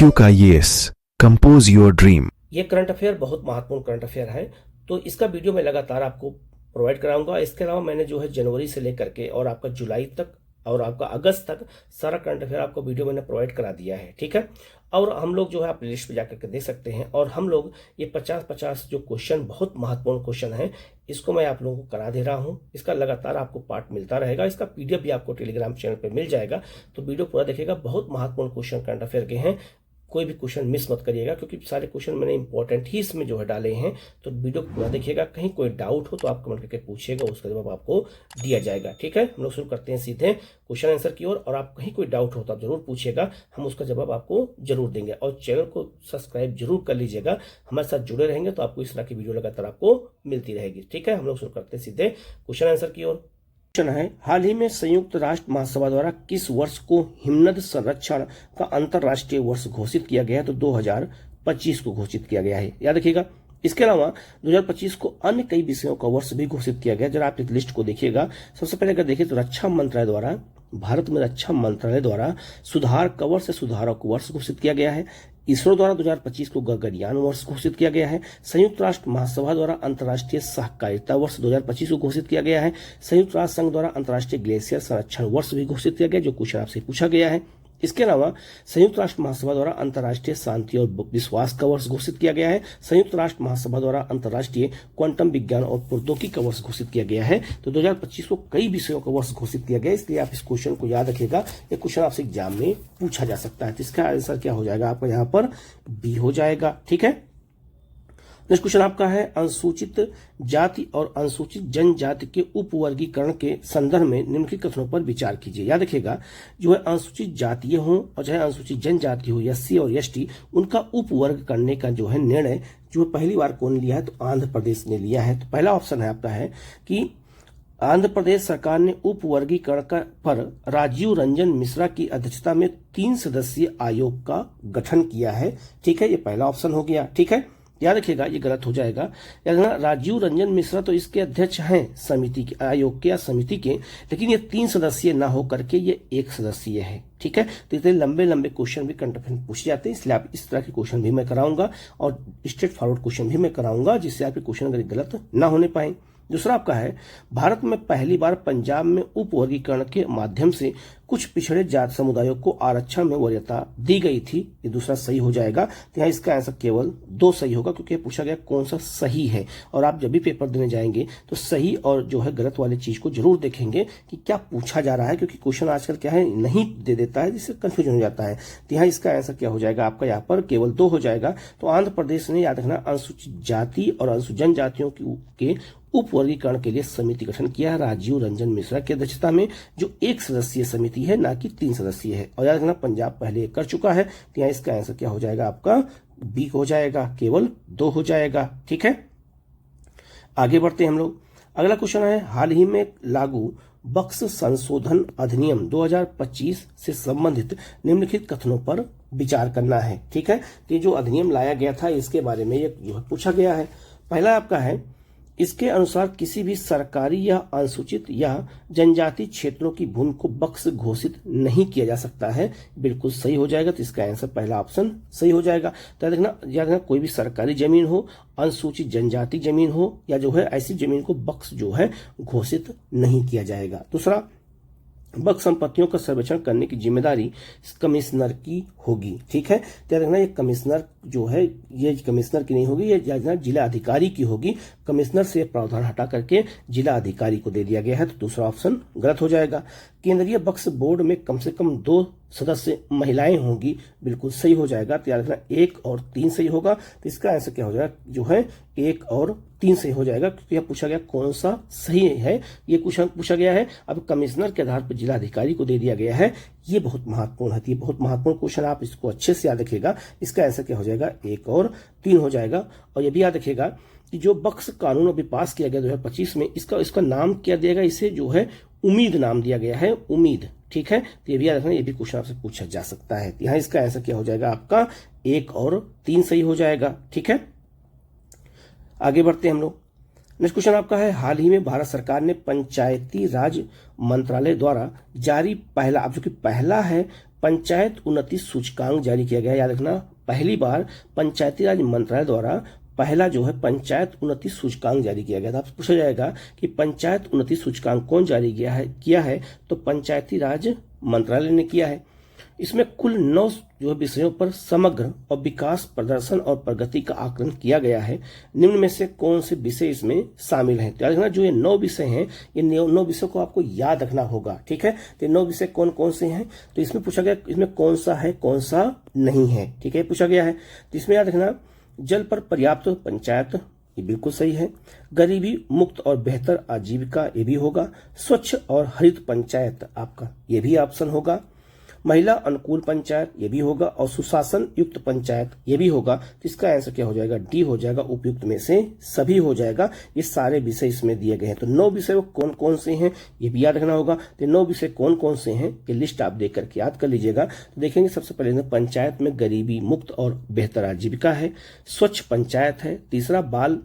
IQ का yes, compose your dream. ये current affair बहुत महत्वपूर्ण करंट अफेयर है, तो इसका वीडियो मैं लगातार आपको प्रोवाइड कराऊंगा। इसके अलावा मैंने जो है जनवरी से लेकर के और आपका जुलाई तक और आपका अगस्त तक सारा करंट अफेयर आपको वीडियो मैंने प्रोवाइड करा दिया है, ठीक है। और हम लोग जो है आप लिस्ट पे जाकर के देख सकते हैं, और हम लोग ये 50-50 जो क्वेश्चन बहुत महत्वपूर्ण क्वेश्चन है, इसको मैं आप लोगों को करा दे रहा हूं। इसका लगातार आपको पार्ट मिलता रहेगा। इसका पीडीएफ भी आपको टेलीग्राम चैनल पे मिल जाएगा, तो वीडियो पूरा देखिएगा। बहुत महत्वपूर्ण क्वेश्चन करंट अफेयर के हैं, कोई भी क्वेश्चन मिस मत करिएगा, क्योंकि सारे क्वेश्चन मैंने इंपॉर्टेंट ही इसमें जो है डाले हैं। तो वीडियो पूरा देखिएगा। कहीं कोई डाउट हो तो आप कमेंट करके पूछिएगा, उसका जवाब आपको दिया जाएगा, ठीक है। हम लोग शुरू करते हैं सीधे क्वेश्चन आंसर की ओर, और आप कहीं कोई डाउट हो तो आप जरूर पूछिएगा, हम उसका जवाब आपको जरूर देंगे। और चैनल को सब्सक्राइब जरूर कर लीजिएगा, हमारे साथ जुड़े रहेंगे तो आपको इस तरह की वीडियो लगातार आपको मिलती रहेगी, ठीक है। हम लोग शुरू करते हैं सीधे क्वेश्चन आंसर की ओर। क्वेश्चन है, हाल ही में संयुक्त राष्ट्र महासभा द्वारा किस वर्ष को हिमनद संरक्षण का अंतरराष्ट्रीय वर्ष घोषित किया गया है? तो 2025 को घोषित किया गया है, याद रखिएगा। इसके अलावा 2025 को अन्य कई विषयों का वर्ष भी घोषित किया गया। जरा आप इस लिस्ट को देखिएगा। सबसे पहले अगर देखिए तो रक्षा मंत्रालय द्वारा, भारत में रक्षा मंत्रालय द्वारा सुधार कवर से सुधारक वर्ष घोषित किया गया है। इसरो द्वारा 2025 को गगनयान वर्ष घोषित किया गया है। संयुक्त राष्ट्र महासभा द्वारा अंतर्राष्ट्रीय सहकारिता वर्ष 2025 को घोषित किया गया है। संयुक्त राष्ट्र संघ द्वारा अंतर्राष्ट्रीय ग्लेशियर संरक्षण वर्ष भी घोषित किया गया, जो क्वेश्चन आपसे पूछा गया है। इसके अलावा संयुक्त राष्ट्र महासभा द्वारा अंतर्राष्ट्रीय शांति और विश्वास का वर्ष घोषित किया गया है। संयुक्त राष्ट्र महासभा द्वारा अंतर्राष्ट्रीय क्वांटम विज्ञान और प्रौद्योगिकी का वर्ष घोषित किया गया है। तो 2025 को कई विषयों का वर्ष घोषित किया गया, इसलिए आप इस क्वेश्चन को याद रखिएगा। ये क्वेश्चन आपसे एग्जाम में पूछा जा सकता है। तो इसका आंसर क्या हो जाएगा आपका? यहाँ पर बी हो जाएगा, ठीक है। नेक्स्ट क्वेश्चन आपका है, अनुसूचित जाति और अनुसूचित जनजाति के उपवर्गीकरण के संदर्भ में निम्नलिखित कथनों पर विचार कीजिए। याद रखिएगा, जो है अनुसूचित जातीय हो और चाहे अनुसूचित जनजाति हो, एससी और एसटी, उनका उपवर्ग करने का जो है निर्णय जो पहली बार कौन लिया है? तो आंध्र प्रदेश ने लिया है। तो पहला ऑप्शन है आपका है कि आंध्र प्रदेश सरकार ने उपवर्गीकरण पर राजीव रंजन मिश्रा की अध्यक्षता में 3 सदस्यीय आयोग का गठन किया है, ठीक है। ये पहला ऑप्शन हो गया, ठीक है। याद रखिएगा, ये गलत हो जाएगा। याद रखना, राजीव रंजन मिश्रा तो इसके अध्यक्ष हैं समिति के, आयोग के या समिति के, लेकिन ये 3 सदस्यीय ना हो करके ये 1 सदस्यीय है, ठीक है। तो इतने लंबे लंबे क्वेश्चन भी करंट अफेयर पूछे जाते हैं, इसलिए आप इस तरह के क्वेश्चन भी मैं कराऊंगा और स्ट्रेट फॉरवर्ड क्वेश्चन भी मैं कराऊंगा, जिससे आपके क्वेश्चन अगर गलत ना होने पाए। दूसरा आपका है, भारत में पहली बार पंजाब में उपवर्गीकरण के माध्यम से कुछ पिछड़े जाति समुदायों को आरक्षण में वरीयता दी गई थी। ये दूसरा सही हो जाएगा। तो यहाँ इसका आंसर केवल 2 सही होगा, क्योंकि पूछा गया कौन सा सही है। और आप जब भी पेपर देने जाएंगे तो सही और जो है गलत वाली चीज को जरूर देखेंगे कि क्या पूछा जा रहा है, क्योंकि क्वेश्चन आजकल क्या है नहीं दे देता है, जिससे कंफ्यूजन हो जाता है। तो यहाँ इसका आंसर क्या हो जाएगा आपका? यहाँ पर केवल 2 हो जाएगा। तो आंध्र प्रदेश ने, याद रखना, अनुसूचित जाति और अनुसूचित जनजातियों के उपवर्गीकरण के लिए समिति गठन किया है राजीव रंजन मिश्रा की अध्यक्षता में, जो 1 सदस्यीय समिति है, ना कि 3 सदस्यीय है। और याद रखना, पंजाब पहले कर चुका है। तो यहाँ इसका आंसर क्या हो जाएगा आपका? बी हो जाएगा, केवल 2 हो जाएगा, ठीक है। आगे बढ़ते हैं हम लोग। अगला क्वेश्चन है, हाल ही में लागू बक्स संशोधन अधिनियम 2025 से संबंधित निम्नलिखित कथनों पर विचार करना है, ठीक है। ये जो अधिनियम लाया गया था, इसके बारे में ये जो है पूछा गया है। पहला आपका है, इसके अनुसार किसी भी सरकारी या अनुसूचित या जनजाति क्षेत्रों की भूमि को बक्स घोषित नहीं किया जा सकता है। बिल्कुल सही हो जाएगा। तो इसका आंसर पहला ऑप्शन सही हो जाएगा। तो याद रखना, कोई भी सरकारी जमीन हो, अनुसूचित जनजाति जमीन हो, या जो है ऐसी जमीन को बक्स जो है घोषित नहीं किया जाएगा। दूसरा, बक्स संपत्तियों का सर्वेक्षण करने की जिम्मेदारी कमिश्नर की होगी, ठीक है। तो रखना, ये कमिश्नर जो है, ये कमिश्नर की नहीं होगी, ये जिला अधिकारी की होगी। कमिश्नर से प्रावधान हटा करके जिला अधिकारी को दे दिया गया है। तो दूसरा ऑप्शन गलत हो जाएगा। केंद्रीय बक्स बोर्ड में कम से कम 2 सदस्य महिलाएं होंगी, बिल्कुल सही हो जाएगा। तो याद रखना, 1 और 3 सही होगा। तो इसका आंसर क्या हो जाएगा? जो है 1 और 3 सही हो जाएगा, क्योंकि यह पूछा गया कौन सा सही है, ये क्वेश्चन पूछा गया है। अब कमिश्नर के आधार पर जिला अधिकारी को दे दिया गया है। ये बहुत महत्वपूर्ण है, ये बहुत महत्वपूर्ण क्वेश्चन, आप इसको अच्छे से याद रखिएगा। इसका आंसर क्या हो जाएगा? 1 और 3 हो जाएगा। और ये भी याद रखिएगा कि जो बक्स कानून अभी पास किया गया 2025 में, इसका नाम क्या दिया गया? इसे जो है उम्मीद नाम दिया गया है, उम्मीद, ठीक है। तो ये भी याद रखना, ये भी क्वेश्चन आपसे पूछा जा सकता है। यहाँ इसका आंसर क्या हो जाएगा आपका? 1 और 3 सही हो जाएगा, ठीक है। आगे बढ़ते हैं हम लोग। नेक्स्ट क्वेश्चन आपका है, हाल ही में भारत सरकार ने पंचायती राज मंत्रालय द्वारा जारी पहला, अब जो कि पहला है, पंचायत उन्नति सूचकांक जारी किया गया। याद रखना, पहली बार पंचायती राज मंत्रालय द्वारा पहला जो है पंचायत उन्नति सूचकांक जारी किया गया था। आपसे पूछा जाएगा कि पंचायत उन्नति सूचकांक कौन जारी किया है तो पंचायती राज मंत्रालय ने किया है। इसमें कुल 9 जो है विषयों पर समग्र और विकास, प्रदर्शन और प्रगति का आकलन किया गया है। निम्न में से कौन से विषय इसमें शामिल हैं? तो याद रखना, जो ये 9 विषय हैं, ये 9 विषयों को आपको याद रखना होगा। ठीक है, तो 9 विषय कौन कौन से हैं? तो इसमें पूछा गया इसमें कौन सा है, कौन सा नहीं है। ठीक है, पूछा गया है। तो इसमें याद रखना, जल पर पर्याप्त पंचायत, ये बिल्कुल सही है। गरीबी मुक्त और बेहतर आजीविका, ये भी होगा। स्वच्छ और हरित पंचायत आपका ये भी ऑप्शन होगा। महिला अनुकूल पंचायत, ये भी होगा। और सुशासन युक्त पंचायत, ये भी होगा। तो इसका आंसर क्या हो जाएगा? डी हो जाएगा। उपयुक्त में से सभी हो जाएगा। ये सारे विषय इसमें दिए गए हैं। तो 9 विषय कौन कौन से हैं ये भी याद रखना होगा। तो 9 विषय कौन कौन से हैं ये लिस्ट आप देख करके याद कर लीजिएगा। तो देखेंगे सबसे पहले पंचायत में गरीबी मुक्त और बेहतर आजीविका है। स्वच्छ पंचायत है। तीसरा बाल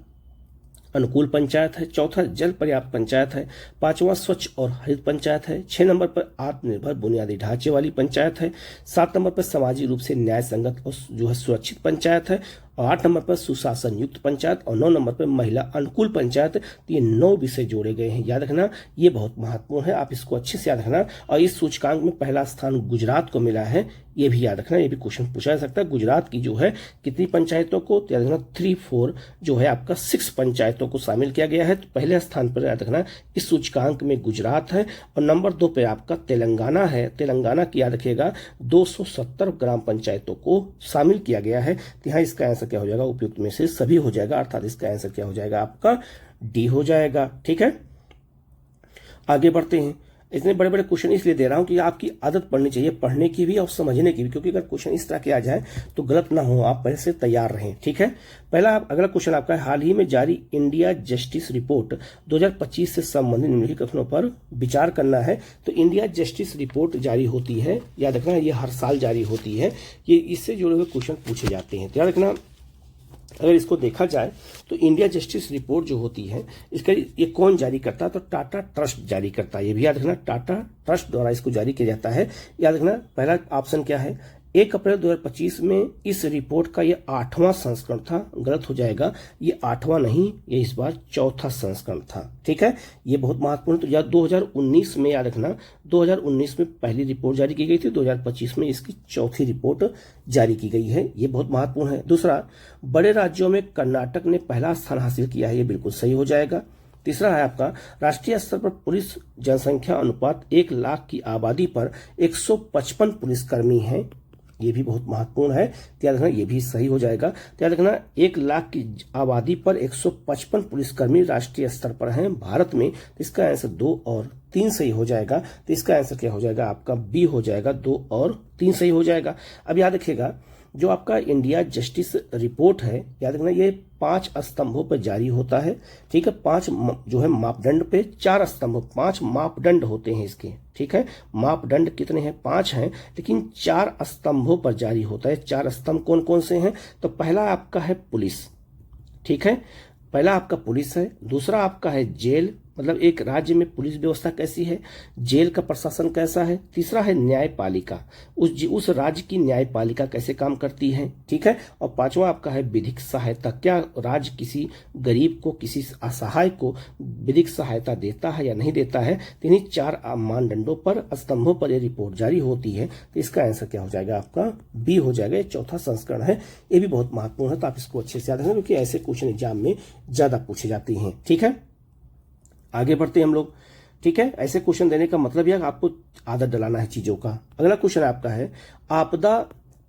अनुकूल पंचायत है। चौथा जल पर्याप्त पंचायत है। 5वां स्वच्छ और हरित पंचायत है। 6 नंबर पर आत्मनिर्भर बुनियादी ढांचे वाली पंचायत है। 7 नंबर पर सामाजिक रूप से न्याय संगत और जो है सुरक्षित पंचायत है। और 8 नंबर पर सुशासन युक्त पंचायत और 9 नंबर पर महिला अनुकूल पंचायत। तो ये 9 विषय जोड़े गए हैं। याद रखना, ये बहुत महत्वपूर्ण है, आप इसको अच्छे से याद रखना। और इस सूचकांक में पहला स्थान गुजरात को मिला है, ये भी याद रखना। ये भी क्वेश्चन पूछा जा सकता है। गुजरात की जो है कितनी पंचायतों को, याद रखना 3-4 जो है आपका 6 पंचायतों को शामिल किया गया है। तो पहले स्थान पर याद रखना इस सूचकांक में गुजरात है। और नंबर 2 पे आपका तेलंगाना है। तेलंगाना की याद रखिएगा 270 ग्राम पंचायतों को शामिल किया गया है। तो यहाँ इसका आंसर क्या हो जाएगा? उपयुक्त में से सभी हो जाएगा, अर्थात इसका आंसर क्या हो जाएगा? आपका डी हो जाएगा। ठीक है, आगे बढ़ते हैं। इतने बड़े बड़े क्वेश्चन इसलिए दे रहा हूं कि आपकी आदत पड़नी चाहिए, पढ़ने की भी और समझने की भी, क्योंकि अगर क्वेश्चन इस तरह के आ जाए तो गलत ना हो, आप पहले से तैयार रहें। ठीक है, अगला क्वेश्चन आपका है, हाल ही में जारी इंडिया जस्टिस रिपोर्ट 2025 से संबंधित निम्नलिखित कथनों पर विचार करना है। तो इंडिया जस्टिस रिपोर्ट जारी होती है, याद रखना ये हर साल जारी होती है। ये इससे जुड़े हुए क्वेश्चन पूछे जाते हैं। याद रखना, अगर इसको देखा जाए तो इंडिया जस्टिस रिपोर्ट जो होती है इसका ये कौन जारी करता है? तो टाटा ट्रस्ट जारी करता है। ये भी याद रखना, टाटा ट्रस्ट द्वारा इसको जारी किया जाता है। याद रखना, पहला ऑप्शन क्या है? 1 अप्रैल 2025 में इस रिपोर्ट का ये 8वां संस्करण था। गलत हो जाएगा, ये 8वां नहीं, ये इस बार 4था संस्करण था। ठीक है, ये बहुत महत्वपूर्ण। तो या 2019 में याद रखना, 2019 में पहली रिपोर्ट जारी की गई थी, 2025 में इसकी 4थी रिपोर्ट जारी की गई है। ये बहुत महत्वपूर्ण है। दूसरा, बड़े राज्यों में कर्नाटक ने पहला स्थान हासिल किया है। ये बिल्कुल सही हो जाएगा। तीसरा है आपका, राष्ट्रीय स्तर पर पुलिस जनसंख्या अनुपात 1 लाख की आबादी पर 155 पुलिसकर्मी हैं। ये भी बहुत महत्वपूर्ण है। याद रखना, ये भी सही हो जाएगा। याद रखना, 1 लाख की आबादी पर 155 पुलिसकर्मी राष्ट्रीय स्तर पर हैं भारत में। तो इसका आंसर 2 और 3 सही हो जाएगा। तो इसका आंसर क्या हो जाएगा? आपका बी हो जाएगा। 2 और 3 सही हो जाएगा। अब याद रखिएगा, जो आपका इंडिया जस्टिस रिपोर्ट है, याद रखना ये 5 स्तंभों पर जारी होता है। ठीक है, 5 जो है मापदंड पे 4 स्तंभ, 5 मापदंड होते हैं इसके। ठीक है, मापदंड कितने हैं? 5 हैं, लेकिन 4 स्तंभों पर जारी होता है। 4 स्तंभ कौन कौन से हैं? तो पहला आपका है पुलिस। ठीक है, पहला आपका पुलिस है। दूसरा आपका है जेल, मतलब एक राज्य में पुलिस व्यवस्था कैसी है, जेल का प्रशासन कैसा है। तीसरा है न्यायपालिका, उस राज्य की न्यायपालिका कैसे काम करती है। ठीक है, और 5वां आपका है विधिक सहायता, क्या राज्य किसी गरीब को, किसी असहाय को विधिक सहायता देता है या नहीं देता है। तो इन्हीं 4 मानदंडों पर, स्तंभों पर यह रिपोर्ट जारी होती है। तो इसका आंसर क्या हो जाएगा? आपका बी हो जाएगा। ये 4था संस्करण है। ये भी बहुत महत्वपूर्ण है, तो आप इसको अच्छे से याद रखें, क्योंकि ऐसे क्वेश्चन एग्जाम में ज्यादा पूछे जाते हैं। ठीक है, आगे बढ़ते हैं हम लोग। ठीक है, ऐसे क्वेश्चन देने का मतलब यह आपको आदत डलाना है चीजों का। अगला क्वेश्चन आपका है, आपदा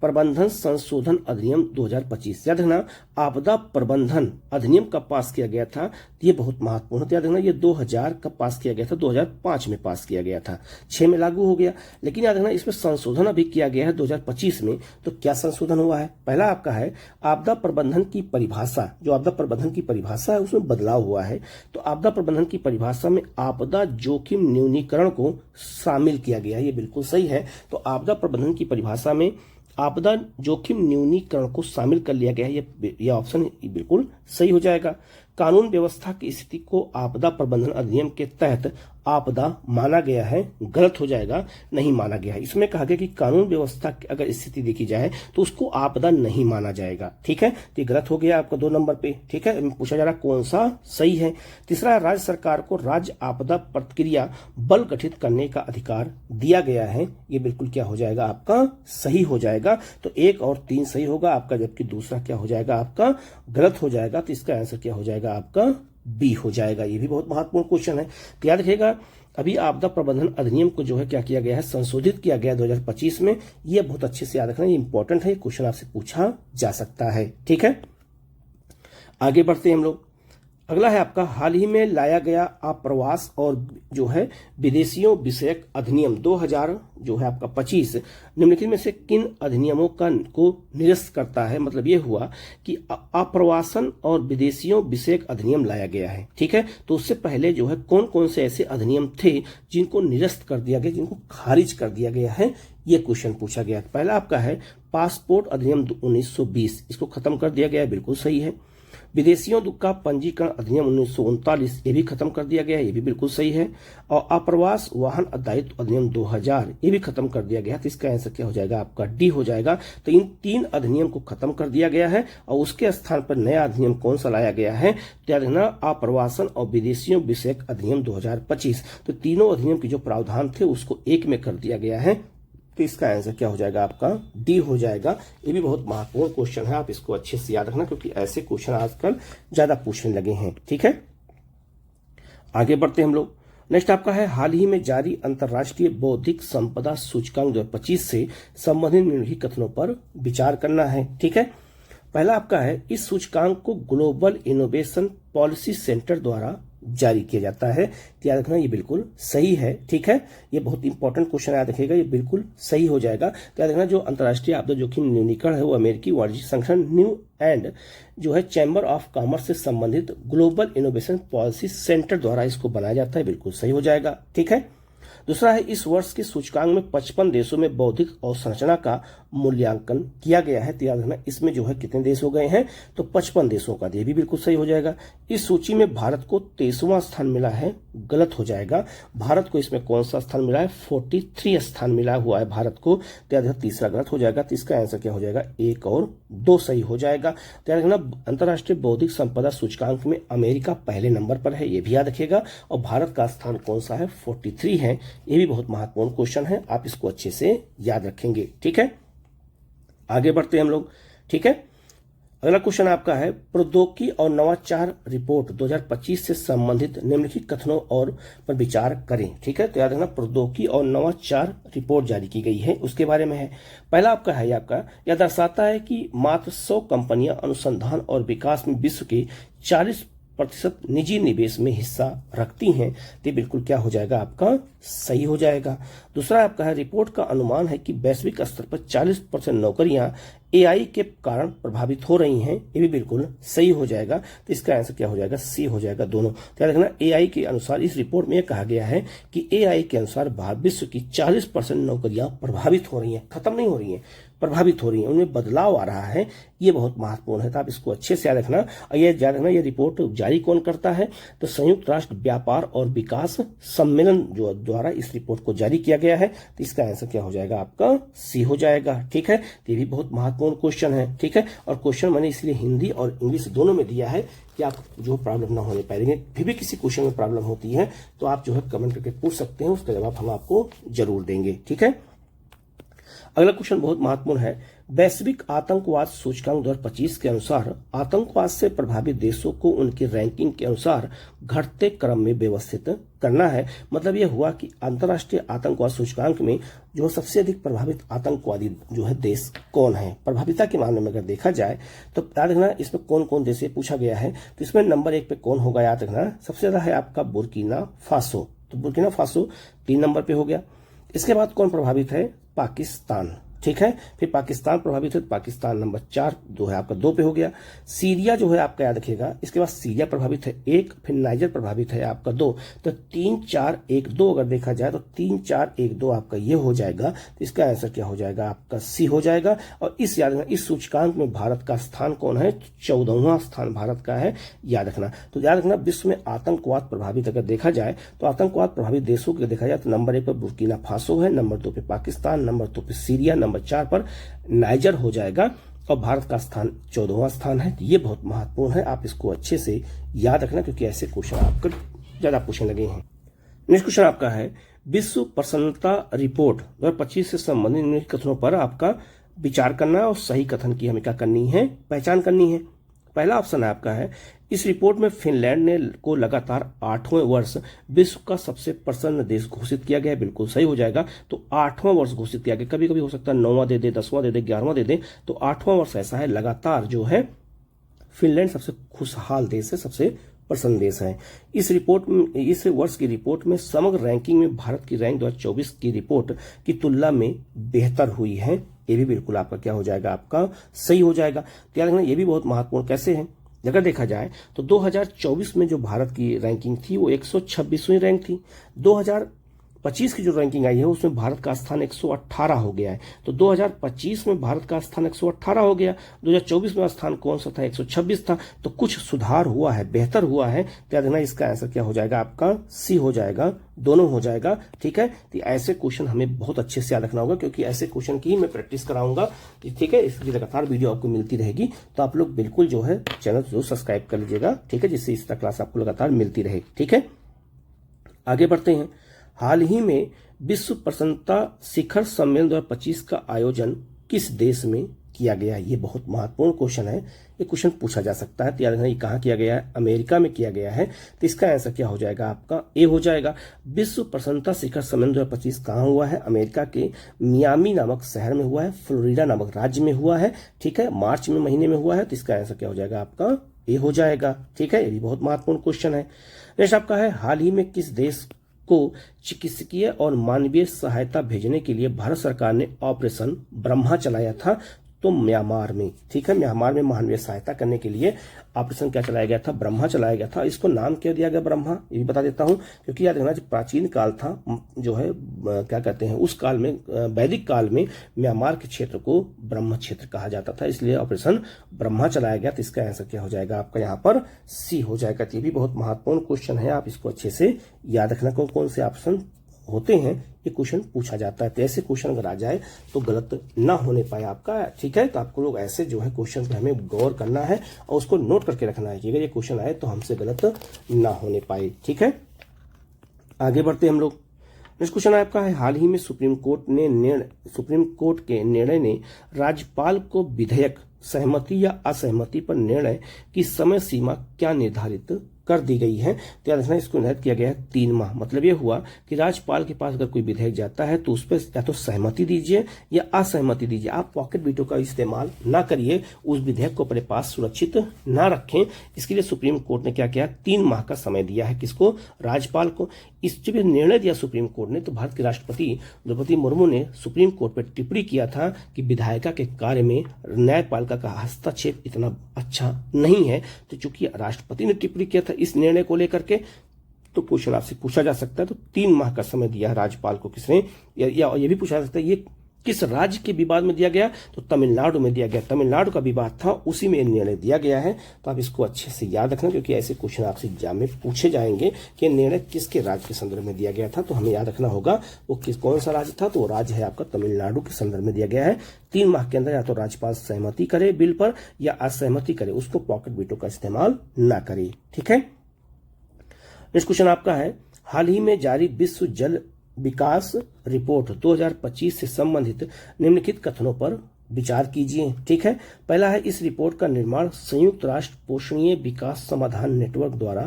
प्रबंधन संशोधन अधिनियम 2025। याद रखना, आपदा प्रबंधन अधिनियम कब पास किया गया था? ये बहुत महत्वपूर्ण है। याद रखना, ये 2000 कब पास किया गया था? 2005 में पास किया गया था। 6 में लागू हो गया, लेकिन याद रखना इसमें संशोधन अभी किया गया है 2025 में। तो क्या संशोधन हुआ है? पहला आपका है आपदा प्रबंधन की परिभाषा, जो आपदा प्रबंधन की परिभाषा है उसमें बदलाव हुआ है। तो आपदा प्रबंधन की परिभाषा में आपदा जोखिम न्यूनीकरण को शामिल किया गया है। ये बिल्कुल सही है। तो आपदा प्रबंधन की परिभाषा में आपदा जोखिम न्यूनीकरण को शामिल कर लिया गया है। ये ऑप्शन बिल्कुल सही हो जाएगा। कानून व्यवस्था की स्थिति को आपदा प्रबंधन अधिनियम के तहत आपदा माना गया है, गलत हो जाएगा, नहीं माना गया है। इसमें कहा गया कि कानून व्यवस्था की अगर स्थिति देखी जाए तो उसको आपदा नहीं माना जाएगा। ठीक है, तो गलत हो गया आपका 2 नंबर पे। ठीक है, पूछा जा रहा कौन सा सही है। तीसरा, राज्य सरकार को राज्य आपदा प्रतिक्रिया बल गठित करने का अधिकार दिया गया है। ये बिल्कुल क्या हो जाएगा आपका सही हो जाएगा। तो 1 और 3 सही होगा आपका, जबकि दूसरा क्या हो जाएगा आपका गलत हो जाएगा। तो इसका आंसर क्या हो जाएगा आपका बी हो जाएगा। ये भी बहुत महत्वपूर्ण क्वेश्चन है, तो याद रखिएगा। अभी आपदा प्रबंधन अधिनियम को जो है क्या किया गया है, संशोधित किया गया 2025 में। ये बहुत अच्छे से याद रखना, ये इंपॉर्टेंट है, क्वेश्चन आपसे पूछा जा सकता है। ठीक है, आगे बढ़ते हैं हम लोग। अगला है आपका हाल ही में लाया गया आप्रवास और जो है विदेशियों विषयक अधिनियम 2000 जो है आपका 25 निम्नलिखित में से किन अधिनियमों को निरस्त करता है। मतलब ये हुआ कि आप्रवासन और विदेशियों विषयक अधिनियम लाया गया है। ठीक है, तो उससे पहले जो है कौन कौन से ऐसे अधिनियम थे जिनको निरस्त कर दिया गया, जिनको खारिज कर दिया गया है, ये क्वेश्चन पूछा गया। पहला आपका है पासपोर्ट अधिनियम 1920, इसको खत्म कर दिया गया है, बिल्कुल सही है। विदेशियों का पंजीकरण अधिनियम 1939, ये भी खत्म कर दिया गया है, ये भी बिल्कुल सही है। और आप्रवास वाहन दायित्व अधिनियम 2000, ये भी खत्म कर दिया गया है। तो इसका आंसर क्या हो जाएगा आपका डी हो जाएगा। तो इन 3 अधिनियम को खत्म कर दिया गया है और उसके स्थान पर नया अधिनियम कौन सा लाया गया है, तो याद रखना आप्रवासन और विदेशियों विषयक अधिनियम 2025। तो तीनों अधिनियम के जो प्रावधान थे उसको एक में कर दिया गया है। तो इसका आंसर क्या हो जाएगा आपका डी हो जाएगा। ये भी बहुत महत्वपूर्ण क्वेश्चन है, आप इसको अच्छे से याद रखना, क्योंकि ऐसे क्वेश्चन आजकल ज्यादा पूछने लगे हैं। ठीक है, आगे बढ़ते हैं हम लोग। नेक्स्ट आपका है हाल ही में जारी अंतर्राष्ट्रीय बौद्धिक संपदा सूचकांक 2025 से संबंधित निम्नलिखित कथनों पर विचार करना है। ठीक है, पहला आपका है इस सूचकांक को ग्लोबल इनोवेशन पॉलिसी सेंटर द्वारा जारी किया जाता है। तो याद रखना ये बिल्कुल सही है। ठीक है, ये बहुत इंपॉर्टेंट क्वेश्चन याद रखिएगा, ये बिल्कुल सही हो जाएगा। तो याद रखना जो अंतर्राष्ट्रीय आपदा जोखिम न्यूनीकरण है वो अमेरिकी वाणिज्य संगठन न्यू एंड जो है चैम्बर ऑफ कॉमर्स से संबंधित ग्लोबल इनोवेशन पॉलिसी सेंटर द्वारा इसको बनाया जाता है, बिल्कुल सही हो जाएगा। ठीक है, दूसरा है इस वर्ष के सूचकांक में 55 देशों में बौद्धिक अवसंरचना का मूल्यांकन किया गया है। तो याद रखना इसमें जो है कितने देश हो गए हैं, तो 55 देशों का, ये भी बिल्कुल सही हो जाएगा। इस सूची में भारत को 23वां स्थान मिला है, गलत हो जाएगा। भारत को इसमें कौन सा स्थान मिला है, 43 स्थान मिला हुआ है भारत को। तो याद रखना तीसरा गलत हो जाएगा। तो इसका आंसर क्या हो जाएगा, 1 और 2 सही हो जाएगा। तो याद रखना अंतर्राष्ट्रीय बौद्धिक संपदा सूचकांक में अमेरिका पहले नंबर पर है, ये भी याद रखिएगा। और भारत का स्थान कौन सा है, 43 है। ये भी बहुत महत्वपूर्ण क्वेश्चन है, आप इसको अच्छे से याद रखेंगे। ठीक है, आगे बढ़ते हैं हम लोग। ठीक है, अगला क्वेश्चन आपका है प्रौद्योगिकी और नवाचार रिपोर्ट 2025 से संबंधित निम्नलिखित कथनों और पर विचार करें। ठीक है, तो याद रखना प्रौद्योगिकी और नवाचार रिपोर्ट जारी की गई है, उसके बारे में है। पहला आपका है आपका यह दर्शाता है कि मात्र 100 कंपनियां अनुसंधान और विकास में विश्व के 40% निजी निवेश में हिस्सा रखती हैं। तो बिल्कुल क्या हो जाएगा आपका सही हो जाएगा। दूसरा आपका है रिपोर्ट का अनुमान है कि वैश्विक स्तर पर 40% नौकरियां एआई के कारण प्रभावित हो रही हैं, ये भी बिल्कुल सही हो जाएगा। तो इसका आंसर क्या हो जाएगा, सी हो जाएगा दोनों। तो याद रखना एआई के अनुसार इस रिपोर्ट में यह कहा गया है कि एआई के अनुसार विश्व की 40% नौकरियां प्रभावित हो रही हैं, खत्म नहीं हो रही हैं, प्रभावित हो रही हैं, उनमें बदलाव आ रहा है। ये बहुत महत्वपूर्ण है, तो आप इसको अच्छे से याद रखना। और ये याद रखना ये रिपोर्ट जारी कौन करता है, तो संयुक्त राष्ट्र व्यापार और विकास सम्मेलन जो द्वारा इस रिपोर्ट को जारी किया गया है। तो इसका आंसर क्या हो जाएगा आपका सी हो जाएगा। ठीक है, तो ये भी बहुत महत्वपूर्ण क्वेश्चन है। ठीक है, और क्वेश्चन मैंने इसलिए हिंदी और इंग्लिश दोनों में दिया है कि आप जो प्रॉब्लम ना होने पाएंगे। फिर भी किसी क्वेश्चन में प्रॉब्लम होती है तो आप जो है कमेंट करके पूछ सकते हैं, उसका जवाब हम आपको जरूर देंगे। ठीक है, अगला क्वेश्चन बहुत महत्वपूर्ण है। वैश्विक आतंकवाद सूचकांक 2025 के अनुसार आतंकवाद से प्रभावित देशों को उनकी रैंकिंग के अनुसार घटते क्रम में व्यवस्थित करना है। मतलब यह हुआ कि अंतर्राष्ट्रीय आतंकवाद सूचकांक में जो सबसे अधिक प्रभावित आतंकवादी जो है देश कौन है, प्रभाविता के मामले में अगर देखा जाए तो याद रखना इसमें कौन कौन देश पूछा गया है। तो इसमें नंबर 1 पे कौन होगा, याद रखना सबसे ज्यादा है आपका बुर्किना फासो। तो बुर्किना फासो 3 नंबर पे हो गया। इसके बाद कौन प्रभावित है, पाकिस्तान। ठीक है। फिर पाकिस्तान प्रभावित है तो पाकिस्तान नंबर 4 जो है आपका 2 पे हो गया। सीरिया जो है आपका याद रखिएगा, इसके बाद सीरिया प्रभावित है 1, फिर नाइजर प्रभावित है आपका 2, तो 3 4 1 2 अगर देखा जाए तो 3 4 1 2 आपका ये हो जाएगा। तो इसका आंसर क्या हो जाएगा आपका सी हो जाएगा। और इस याद रखना, इस सूचकांक में भारत का स्थान कौन है, 14वां स्थान भारत का है, याद रखना। तो याद रखना, विश्व में आतंकवाद प्रभावित अगर देखा जाए तो आतंकवाद प्रभावित देशों को देखा जाए तो नंबर 1 पर बुर्किना फासो है, नंबर 2 पे पाकिस्तान, नंबर 2 पे सीरिया, नंबर 4 पर नाइजर हो जाएगा और भारत का स्थान 14वां स्थान है। ये बहुत महत्वपूर्ण है, आप इसको अच्छे से याद रखना क्योंकि ऐसे क्वेश्चन आपको ज्यादा पूछने लगे हैं। नेक्स्ट क्वेश्चन आपका है, विश्व प्रसन्नता रिपोर्ट 2025 से संबंधित निम्नलिखित कथनों पर आपका विचार करना है और सही कथन की हमें क्या करनी है, पहचान करनी है। पहला ऑप्शन आपका है, इस रिपोर्ट में फिनलैंड ने को लगातार 8वें वर्ष विश्व का सबसे प्रसन्न देश घोषित किया गया है, बिल्कुल सही हो जाएगा। तो 8वां वर्ष घोषित किया गया, कभी कभी हो सकता है 9वां दे दे, 10वां दे दे, 11वां दे दे, तो 8वां वर्ष ऐसा है लगातार जो है फिनलैंड सबसे खुशहाल देश है, सबसे प्रसन्न देश है। इस रिपोर्ट में, इस वर्ष की रिपोर्ट में समग्र रैंकिंग में भारत की रैंक 2024 की रिपोर्ट की तुलना में बेहतर हुई है। ये भी बिल्कुल आपका क्या हो जाएगा, आपका सही हो जाएगा। क्या देखना, ये भी बहुत महत्वपूर्ण कैसे है, अगर देखा जाए तो 2024 में जो भारत की रैंकिंग थी वो 126वीं रैंक थी। 2025 की जो रैंकिंग आई है उसमें भारत का स्थान 118 हो गया है। तो 2025 में भारत का स्थान 118 हो गया, 2024 में स्थान कौन सा था, 126 था। तो कुछ सुधार हुआ है, बेहतर हुआ है। क्या देखना, इसका आंसर क्या हो जाएगा आपका, सी हो जाएगा, दोनों हो जाएगा। ठीक है, तो ऐसे क्वेश्चन हमें बहुत अच्छे से याद रखना होगा क्योंकि ऐसे क्वेश्चन की मैं प्रैक्टिस कराऊंगा। ठीक है, इसकी लगातार वीडियो आपको मिलती रहेगी, तो आप लोग बिल्कुल जो है चैनल जरूर सब्सक्राइब कर लीजिएगा। ठीक है, जिससे इस तरह क्लास आपको लगातार मिलती रहेगी। ठीक है, आगे बढ़ते हैं। हाल ही में विश्व प्रसन्नता शिखर सम्मेलन 2025 का आयोजन किस देश में किया गया है? ये बहुत महत्वपूर्ण क्वेश्चन है, ये क्वेश्चन पूछा जा सकता है। तो याद रखना, ये कहाँ किया गया है, अमेरिका में किया गया है। तो इसका आंसर क्या हो जाएगा आपका, ए हो जाएगा। विश्व प्रसन्नता शिखर सम्मेलन 2025 कहाँ हुआ है, अमेरिका के मियामी नामक शहर में हुआ है, फ्लोरिडा नामक राज्य में हुआ है। ठीक है, मार्च में महीने में हुआ है। तो इसका आंसर क्या हो जाएगा आपका, ए हो जाएगा। ठीक है, ये भी बहुत महत्वपूर्ण क्वेश्चन है। नेक्स्ट आपका है, हाल ही में किस देश को चिकित्सकीय और मानवीय सहायता भेजने के लिए भारत सरकार ने ऑपरेशन ब्रह्मा चलाया था? तो म्यांमार में। ठीक है, म्यांमार में मानवीय सहायता करने के लिए ऑपरेशन क्या चलाया गया था, ब्रह्मा चलाया गया था। इसको नाम क्या दिया गया ब्रह्मा, ये भी बता देता हूं क्योंकि याद रखना, प्राचीन काल था जो है क्या कहते हैं, उस काल में वैदिक काल में म्यांमार के क्षेत्र को ब्रह्म क्षेत्र कहा जाता था, इसलिए ऑपरेशन ब्रह्मा चलाया गया। तो इसका आंसर क्या हो जाएगा आपका यहाँ पर, सी हो जाएगा। ये भी बहुत महत्वपूर्ण क्वेश्चन है, आप इसको अच्छे से याद रखना। कौन से ऑप्शन होते हैं ये क्वेश्चन पूछा जाता है। तो ऐसे क्वेश्चन अगर आ जाए तो गलत ना होने पाए आपका। ठीक है, तो आपको लोग ऐसे जो है क्वेश्चन पे हमें गौर करना है और उसको नोट करके रखना है कि अगर ये क्वेश्चन आए तो हमसे गलत ना होने पाए। ठीक है, आगे बढ़ते हम लोग। नेक्स्ट क्वेश्चन आपका है, हाल ही में सुप्रीम कोर्ट के निर्णय ने राज्यपाल को विधेयक सहमति या असहमति पर निर्णय की समय सीमा क्या निर्धारित कर दी गई है? तो याद रखना, इसको निर्धारित किया गया है 3 माह। मतलब ये हुआ कि राज्यपाल के पास अगर कोई विधेयक जाता है तो उस पर या तो सहमति दीजिए या असहमति दीजिए। आप पॉकेट वीटो का इस्तेमाल ना करिए, उस विधेयक को अपने पास सुरक्षित ना रखें। इसके लिए सुप्रीम कोर्ट ने क्या किया, 3 माह का समय दिया है किसको, राज्यपाल को। इस जब निर्णय दिया सुप्रीम कोर्ट ने तो भारत के राष्ट्रपति द्रौपदी मुर्मू ने सुप्रीम कोर्ट पर टिप्पणी किया था कि विधायिका के कार्य में न्यायपालिका का हस्तक्षेप इतना अच्छा नहीं है। तो चूंकि राष्ट्रपति ने टिप्पणी किया था इस निर्णय को लेकर के, तो क्वेश्चन आपसे पूछा जा सकता है। तो 3 माह का समय दिया राज्यपाल को किसने, या ये भी पूछा जा सकता है ये किस राज्य के विवाद में दिया गया, तो तमिलनाडु में दिया गया। तमिलनाडु का विवाद था, उसी में निर्णय दिया गया है। तो आप इसको अच्छे से याद रखना क्योंकि ऐसे क्वेश्चन आपसे एग्जाम में पूछे जाएंगे कि निर्णय किसके राज्य के संदर्भ में दिया गया था। तो हमें याद रखना होगा वो कौन सा राज्य था, तो वो राज्य है आपका तमिलनाडु के संदर्भ में दिया गया है। 3 माह के अंदर या तो राज्यपाल सहमति करे बिल पर या असहमति करे, उसको पॉकेट वीटो का इस्तेमाल ना करे। ठीक है, नेक्स्ट क्वेश्चन आपका है, हाल ही में जारी विश्व जल विकास रिपोर्ट 2025 से संबंधित निम्नलिखित कथनों पर विचार कीजिए। ठीक है, पहला है, इस रिपोर्ट का निर्माण संयुक्त राष्ट्र पोषणीय विकास समाधान नेटवर्क द्वारा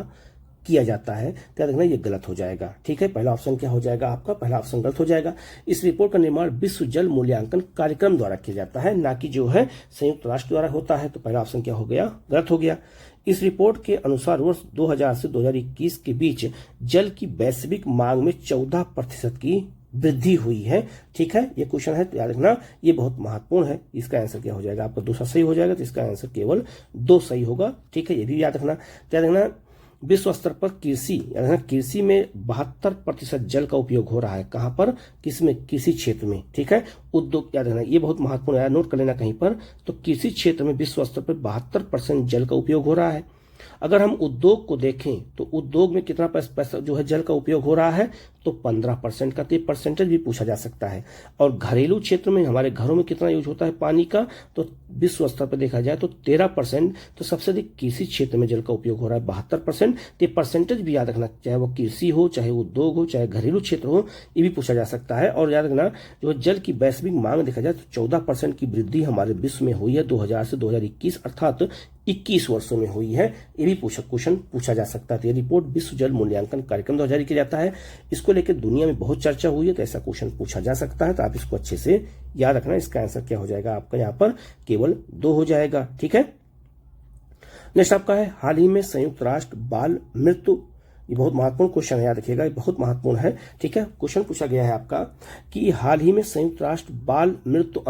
किया जाता है। क्या देखना, ये गलत हो जाएगा। ठीक है, पहला ऑप्शन क्या हो जाएगा आपका, पहला ऑप्शन गलत हो जाएगा। इस रिपोर्ट का निर्माण विश्व जल मूल्यांकन कार्यक्रम द्वारा किया जाता है, ना कि जो है संयुक्त राष्ट्र द्वारा होता है। तो पहला ऑप्शन क्या हो गया, गलत हो गया। इस रिपोर्ट के अनुसार वर्ष 2000 से 2021 के बीच जल की वैश्विक मांग में 14% की वृद्धि हुई है। ठीक है, ये क्वेश्चन है तो याद रखना, ये बहुत महत्वपूर्ण है। इसका आंसर क्या हो जाएगा आपका, दूसरा सही हो जाएगा, तो इसका आंसर केवल 2 सही होगा। ठीक है, ये भी याद रखना। याद रखना विश्व स्तर पर कृषि में 72% जल का उपयोग हो रहा है। कहां पर, किसमें, कृषि क्षेत्र में। ठीक है, उद्योग, याद रखना ये बहुत महत्वपूर्ण है, नोट कर लेना कहीं पर। तो कृषि क्षेत्र में विश्व स्तर पर 72% जल का उपयोग हो रहा है। अगर हम उद्योग को देखें तो उद्योग में कितना पैसा जो है जल का उपयोग हो रहा है, तो 15% का, तो परसेंटेज भी पूछा जा सकता है। और घरेलू क्षेत्र में हमारे घरों में कितना यूज होता है पानी का, तो विश्व स्तर पर देखा जाए तो 13%। तो सबसे अधिक कृषि क्षेत्र में जल का उपयोग हो रहा है 72%। तो परसेंटेज भी याद रखना, चाहे वो कृषि हो, चाहे उद्योग हो, चाहे घरेलू क्षेत्र हो, ये भी पूछा जा सकता है। और याद रखना जो जल की वैश्विक मांग देखा जाए तो 14% की वृद्धि हमारे विश्व में हुई है 2000 से 2021, अर्थात 21 वर्षों में हुई है। ये भी क्वेश्चन पूछा जा सकता है। तो ये रिपोर्ट विश्व जल मूल्यांकन कार्यक्रम द्वारा जारी किया जाता है। इसको लेकर दुनिया में बहुत चर्चा हुई है, तो ऐसा क्वेश्चन पूछा जा सकता है। तो आप इसको अच्छे से याद रखना। इसका आंसर क्या हो जाएगा आपका, यहाँ पर केवल 2 हो जाएगा। ठीक है, नेक्स्ट आपका है हाल ही में संयुक्त राष्ट्र बाल मृत्यु, ये बहुत महत्वपूर्ण क्वेश्चन है, याद रखिएगा, ये बहुत महत्वपूर्ण है। ठीक है, क्वेश्चन पूछा गया है आपका कि हाल ही में संयुक्त राष्ट्र बाल मृत्यु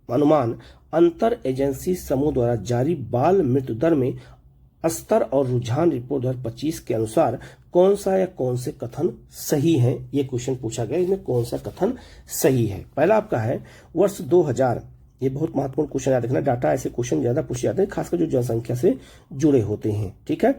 अनुमान अंतर एजेंसी समूह द्वारा जारी बाल मृत्यु दर में स्तर और रुझान रिपोर्ट 2025 के अनुसार कौन सा या कौन से कथन सही है, ये क्वेश्चन पूछा गया। इसमें कौन सा कथन सही है। पहला आपका है वर्ष 2000, ये बहुत महत्वपूर्ण क्वेश्चन याद रखना। डाटा ऐसे क्वेश्चन ज्यादा पूछे जाते हैं, खासकर जो जनसंख्या से जुड़े होते हैं। ठीक है,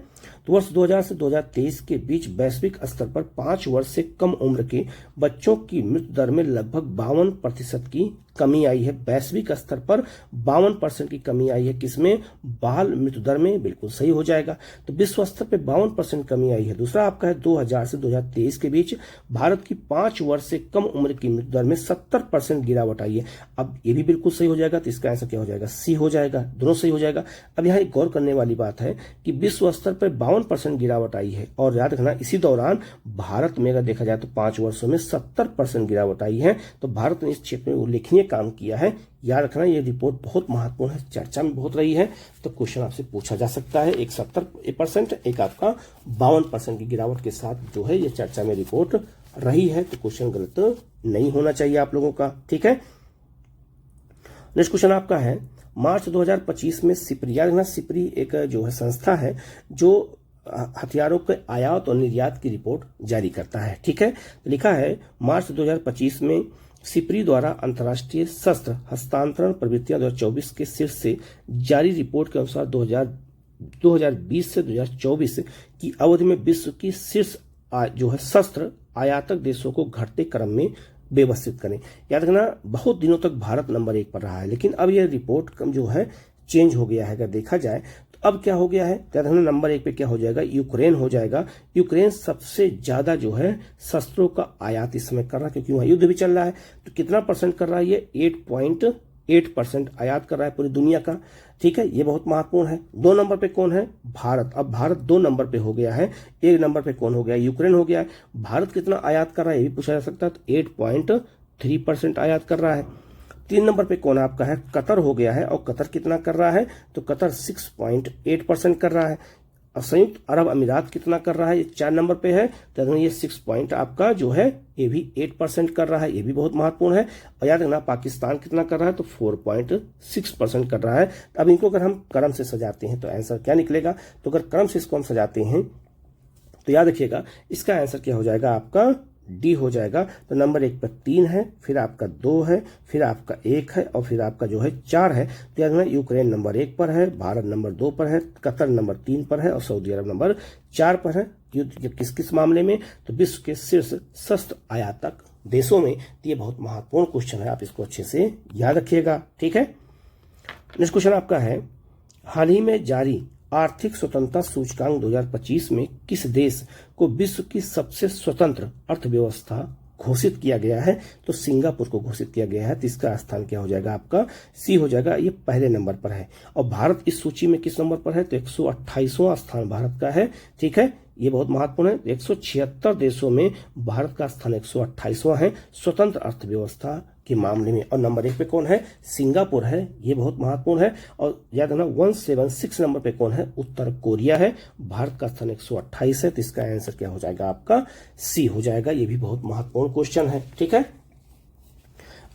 तो वर्ष 2000 से 2023 के बीच वैश्विक स्तर पर 5 वर्ष से कम उम्र के बच्चों की मृत्यु दर में लगभग 52% की कमी आई है। वैश्विक स्तर पर 52% की कमी आई है, किसमें, बाल मृत्यु दर में। बिल्कुल सही हो जाएगा। तो विश्व स्तर पर 52% कमी आई है। दूसरा आपका है 2000 से 2023 के बीच भारत की 5 वर्ष से कम उम्र की मृत्यु दर में 70% गिरावट आई है। अब ये भी बिल्कुल सही हो जाएगा। तो इसका आंसर क्या हो जाएगा, सी हो जाएगा। दोनों सही हो जाएगा। अब यहाँ एक गौर करने वाली बात है कि विश्व स्तर पर 52% गिरावट आई है, और याद रखना इसी दौरान भारत में अगर देखा जाए तो 5 वर्षों में 70% गिरावट आई है। तो भारत ने इस क्षेत्र में उल्लेखनीय काम किया है। याद रखना ये रिपोर्ट बहुत महत्वपूर्ण है, चर्चा में बहुत रही है। तो क्वेश्चन आपसे पूछा जा सकता है। एक 70%, एक आपका 52% की गिरावट के साथ जो है ये चर्चा में रिपोर्ट रही है। तो क्वेश्चन गलत नहीं होना चाहिए आप लोगों का। ठीक है, नेक्स्ट क्वेश्चन आपका है मार्च 2025 में सिपरी, याद रखना सिपरी एक जो है संस्था है जो हथियारों के आयात और निर्यात की रिपोर्ट जारी करता है। ठीक है, तो लिखा है मार्च 2025 में सिपरी द्वारा अंतर्राष्ट्रीय शस्त्र हस्तांतरण प्रवृत्तियां 2024 के शीर्ष से जारी रिपोर्ट के अनुसार 2020 से 2024 की अवधि में विश्व की शीर्ष जो है शस्त्र आयातक देशों को घटते क्रम में व्यवस्थित करें। याद रखना बहुत दिनों तक भारत नंबर 1 पर रहा है, लेकिन अब यह रिपोर्ट जो है चेंज हो गया है। अगर देखा जाए तो अब क्या हो गया है, याद रखना नंबर 1 पे क्या हो जाएगा, यूक्रेन हो जाएगा। यूक्रेन सबसे ज्यादा जो है शस्त्रों का आयात इस समय कर रहा है, क्योंकि वहां युद्ध भी चल रहा है। तो कितना परसेंट कर रहा है ये, 8.8% आयात कर रहा है पूरी दुनिया का। ठीक है, ये बहुत महत्वपूर्ण है। 2 नंबर पे कौन है, भारत। अब भारत 2 नंबर पे हो गया है। 1 नंबर पे कौन हो गया, यूक्रेन हो गया है। भारत कितना आयात कर रहा है ये भी पूछा जा सकता है। तो 8.3% आयात कर रहा है। 3 नंबर पे कौन आपका है, कतर हो गया है। और कतर कितना कर रहा है, तो कतर 6.8% कर रहा है। और संयुक्त अरब अमीरात कितना कर रहा है, ये 4 नंबर पे है। तो ये 6 पॉइंट आपका जो है ये भी 8% कर रहा है, ये भी बहुत महत्वपूर्ण है। और याद रखना पाकिस्तान कितना कर रहा है, तो 4.6% कर रहा है। अब इनको अगर हम क्रम से सजाते हैं तो आंसर क्या निकलेगा, तो अगर क्रम से इसको हम सजाते हैं तो याद रखिएगा इसका आंसर क्या हो जाएगा, आपका डी हो जाएगा। तो नंबर 1 पर 3 है, फिर आपका 2 है, फिर आपका 1 है, और फिर आपका जो है 4 है। तो याद रखना यूक्रेन नंबर 1 पर है, भारत नंबर 2 पर है, कतर नंबर 3 पर है, और सऊदी अरब नंबर 4 पर है। युद्ध किस किस मामले में, तो विश्व के शीर्ष शस्त्र आयातक देशों में। तो ये बहुत महत्वपूर्ण क्वेश्चन है, आप इसको अच्छे से याद रखिएगा। ठीक है, नेक्स्ट क्वेश्चन आपका है हाल ही में जारी आर्थिक स्वतंत्रता सूचकांक 2025 में किस देश को विश्व की सबसे स्वतंत्र अर्थव्यवस्था घोषित किया गया है, तो सिंगापुर को घोषित किया गया है। तो इसका स्थान क्या हो जाएगा, आपका सी हो जाएगा। ये पहले नंबर पर है। और भारत इस सूची में किस नंबर पर है, तो 128वां स्थान भारत का है। ठीक है, ये बहुत महत्वपूर्ण है। 176 देशों में भारत का स्थान 128वां है स्वतंत्र अर्थव्यवस्था के मामले में। और नंबर 1 पे कौन है? सिंगापुर है, ये बहुत महत्वपूर्ण है। और याद रखना 176 नंबर पे कौन है? उत्तर कोरिया है। भारत का स्थान 128 है, तो इसका आंसर क्या हो जाएगा? आपका सी हो जाएगा। ये भी बहुत महत्वपूर्ण क्वेश्चन है। ठीक है,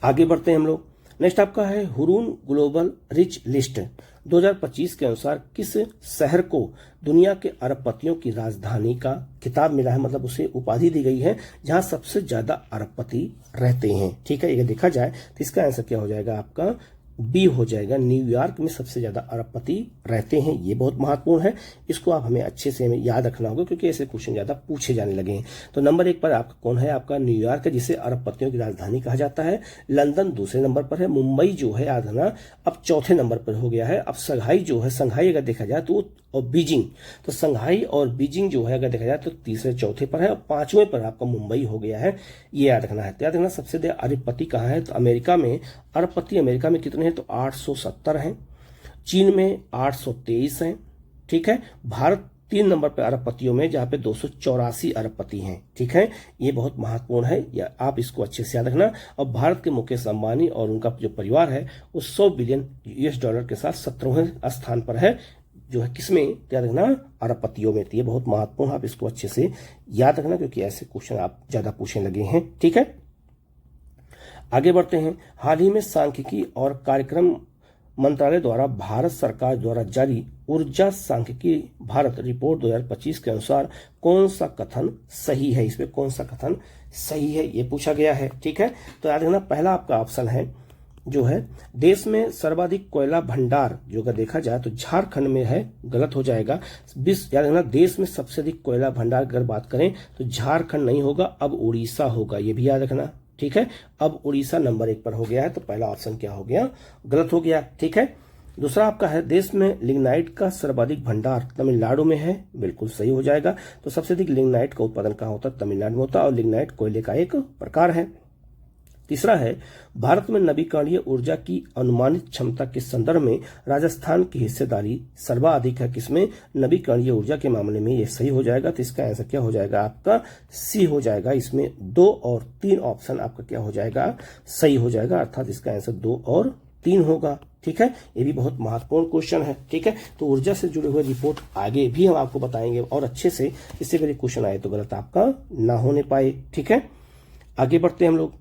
आगे बढ़ते हैं हम लोग। नेक्स्ट आपका है हुरून ग्लोबल रिच लिस्ट 2025 के अनुसार किस शहर को दुनिया के अरबपतियों की राजधानी का खिताब मिला है, मतलब उसे उपाधि दी गई है जहां सबसे ज्यादा अरबपति रहते हैं। ठीक है, ये देखा जाए तो इसका आंसर क्या हो जाएगा? आपका बी हो जाएगा। न्यूयॉर्क में सबसे ज्यादा अरबपति रहते हैं, ये बहुत महत्वपूर्ण है। इसको आप हमें अच्छे से याद रखना होगा क्योंकि ऐसे क्वेश्चन ज्यादा पूछे जाने लगे हैं। तो नंबर 1 पर आपका कौन है? आपका न्यूयॉर्क है, जिसे अरबपतियों की राजधानी कहा जाता है। लंदन दूसरे नंबर पर है। मुंबई जो है याद रखना अब चौथे नंबर पर हो गया है। अब संघाई जो है, संघाई अगर देखा जाए तो, और बीजिंग, तो संघाई और बीजिंग जो है अगर देखा जाए तो तीसरे चौथे पर है। और 5वें पर आपका मुंबई हो गया है, ये याद रखना है। तो याद रखना सबसे ज्यादा अरबपति कहाँ है? तो अमेरिका में। अरबपति अमेरिका में कितने हैं? तो 870 हैं। चीन में 823 हैं। ठीक है, भारत 3 नंबर पर अरबपतियों में, जहां पे 284 अरबपति हैं। ठीक है, ये बहुत महत्वपूर्ण है, या आप इसको अच्छे से याद रखना। और भारत के मुकेश अंबानी और उनका जो परिवार है वो 100 बिलियन US$ के साथ 17वें स्थान पर है, जो है किसमें? याद रखना अरबपतियों में। तो ये बहुत महत्वपूर्ण, आप इसको अच्छे से याद रखना क्योंकि ऐसे क्वेश्चन आप ज्यादा पूछने लगे हैं। ठीक है, आगे बढ़ते हैं। हाल ही में सांख्यिकी और कार्यक्रम मंत्रालय द्वारा भारत सरकार द्वारा जारी ऊर्जा सांख्यिकी भारत रिपोर्ट 2025 के अनुसार कौन सा कथन सही है? इसमें कौन सा कथन सही है, ये पूछा गया है। ठीक है, तो याद रखना पहला आपका ऑप्शन है जो है देश में सर्वाधिक कोयला भंडार, जो अगर देखा जाए तो झारखंड में है, गलत हो जाएगा। याद रखना देश में सबसे अधिक कोयला भंडार अगर बात करें तो झारखंड नहीं होगा, अब उड़ीसा होगा, ये भी याद रखना। ठीक है, अब उड़ीसा नंबर 1 पर हो गया है, तो पहला ऑप्शन क्या हो गया? गलत हो गया। ठीक है, दूसरा आपका है देश में लिग्नाइट का सर्वाधिक भंडार तमिलनाडु में है, बिल्कुल सही हो जाएगा। तो सबसे अधिक लिग्नाइट का उत्पादन कहाँ होता है? तमिलनाडु में होता है, और लिग्नाइट कोयले का एक प्रकार है। तीसरा है भारत में नवीकरणीय ऊर्जा की अनुमानित क्षमता के संदर्भ में राजस्थान की हिस्सेदारी सर्वाधिक है, किसमें? नवीकरणीय ऊर्जा के मामले में, ये सही हो जाएगा। तो इसका आंसर क्या हो जाएगा? आपका सी हो जाएगा। इसमें 2 और 3 ऑप्शन आपका क्या हो जाएगा? सही हो जाएगा, अर्थात इसका आंसर 2 और 3 होगा। ठीक है, ये भी बहुत महत्वपूर्ण क्वेश्चन है। ठीक है, तो ऊर्जा से जुड़े हुए रिपोर्ट आगे भी हम आपको बताएंगे और अच्छे से, इससे पहले क्वेश्चन आए तो गलत आपका ना होने पाए। ठीक है, आगे बढ़ते हैं हम लोग।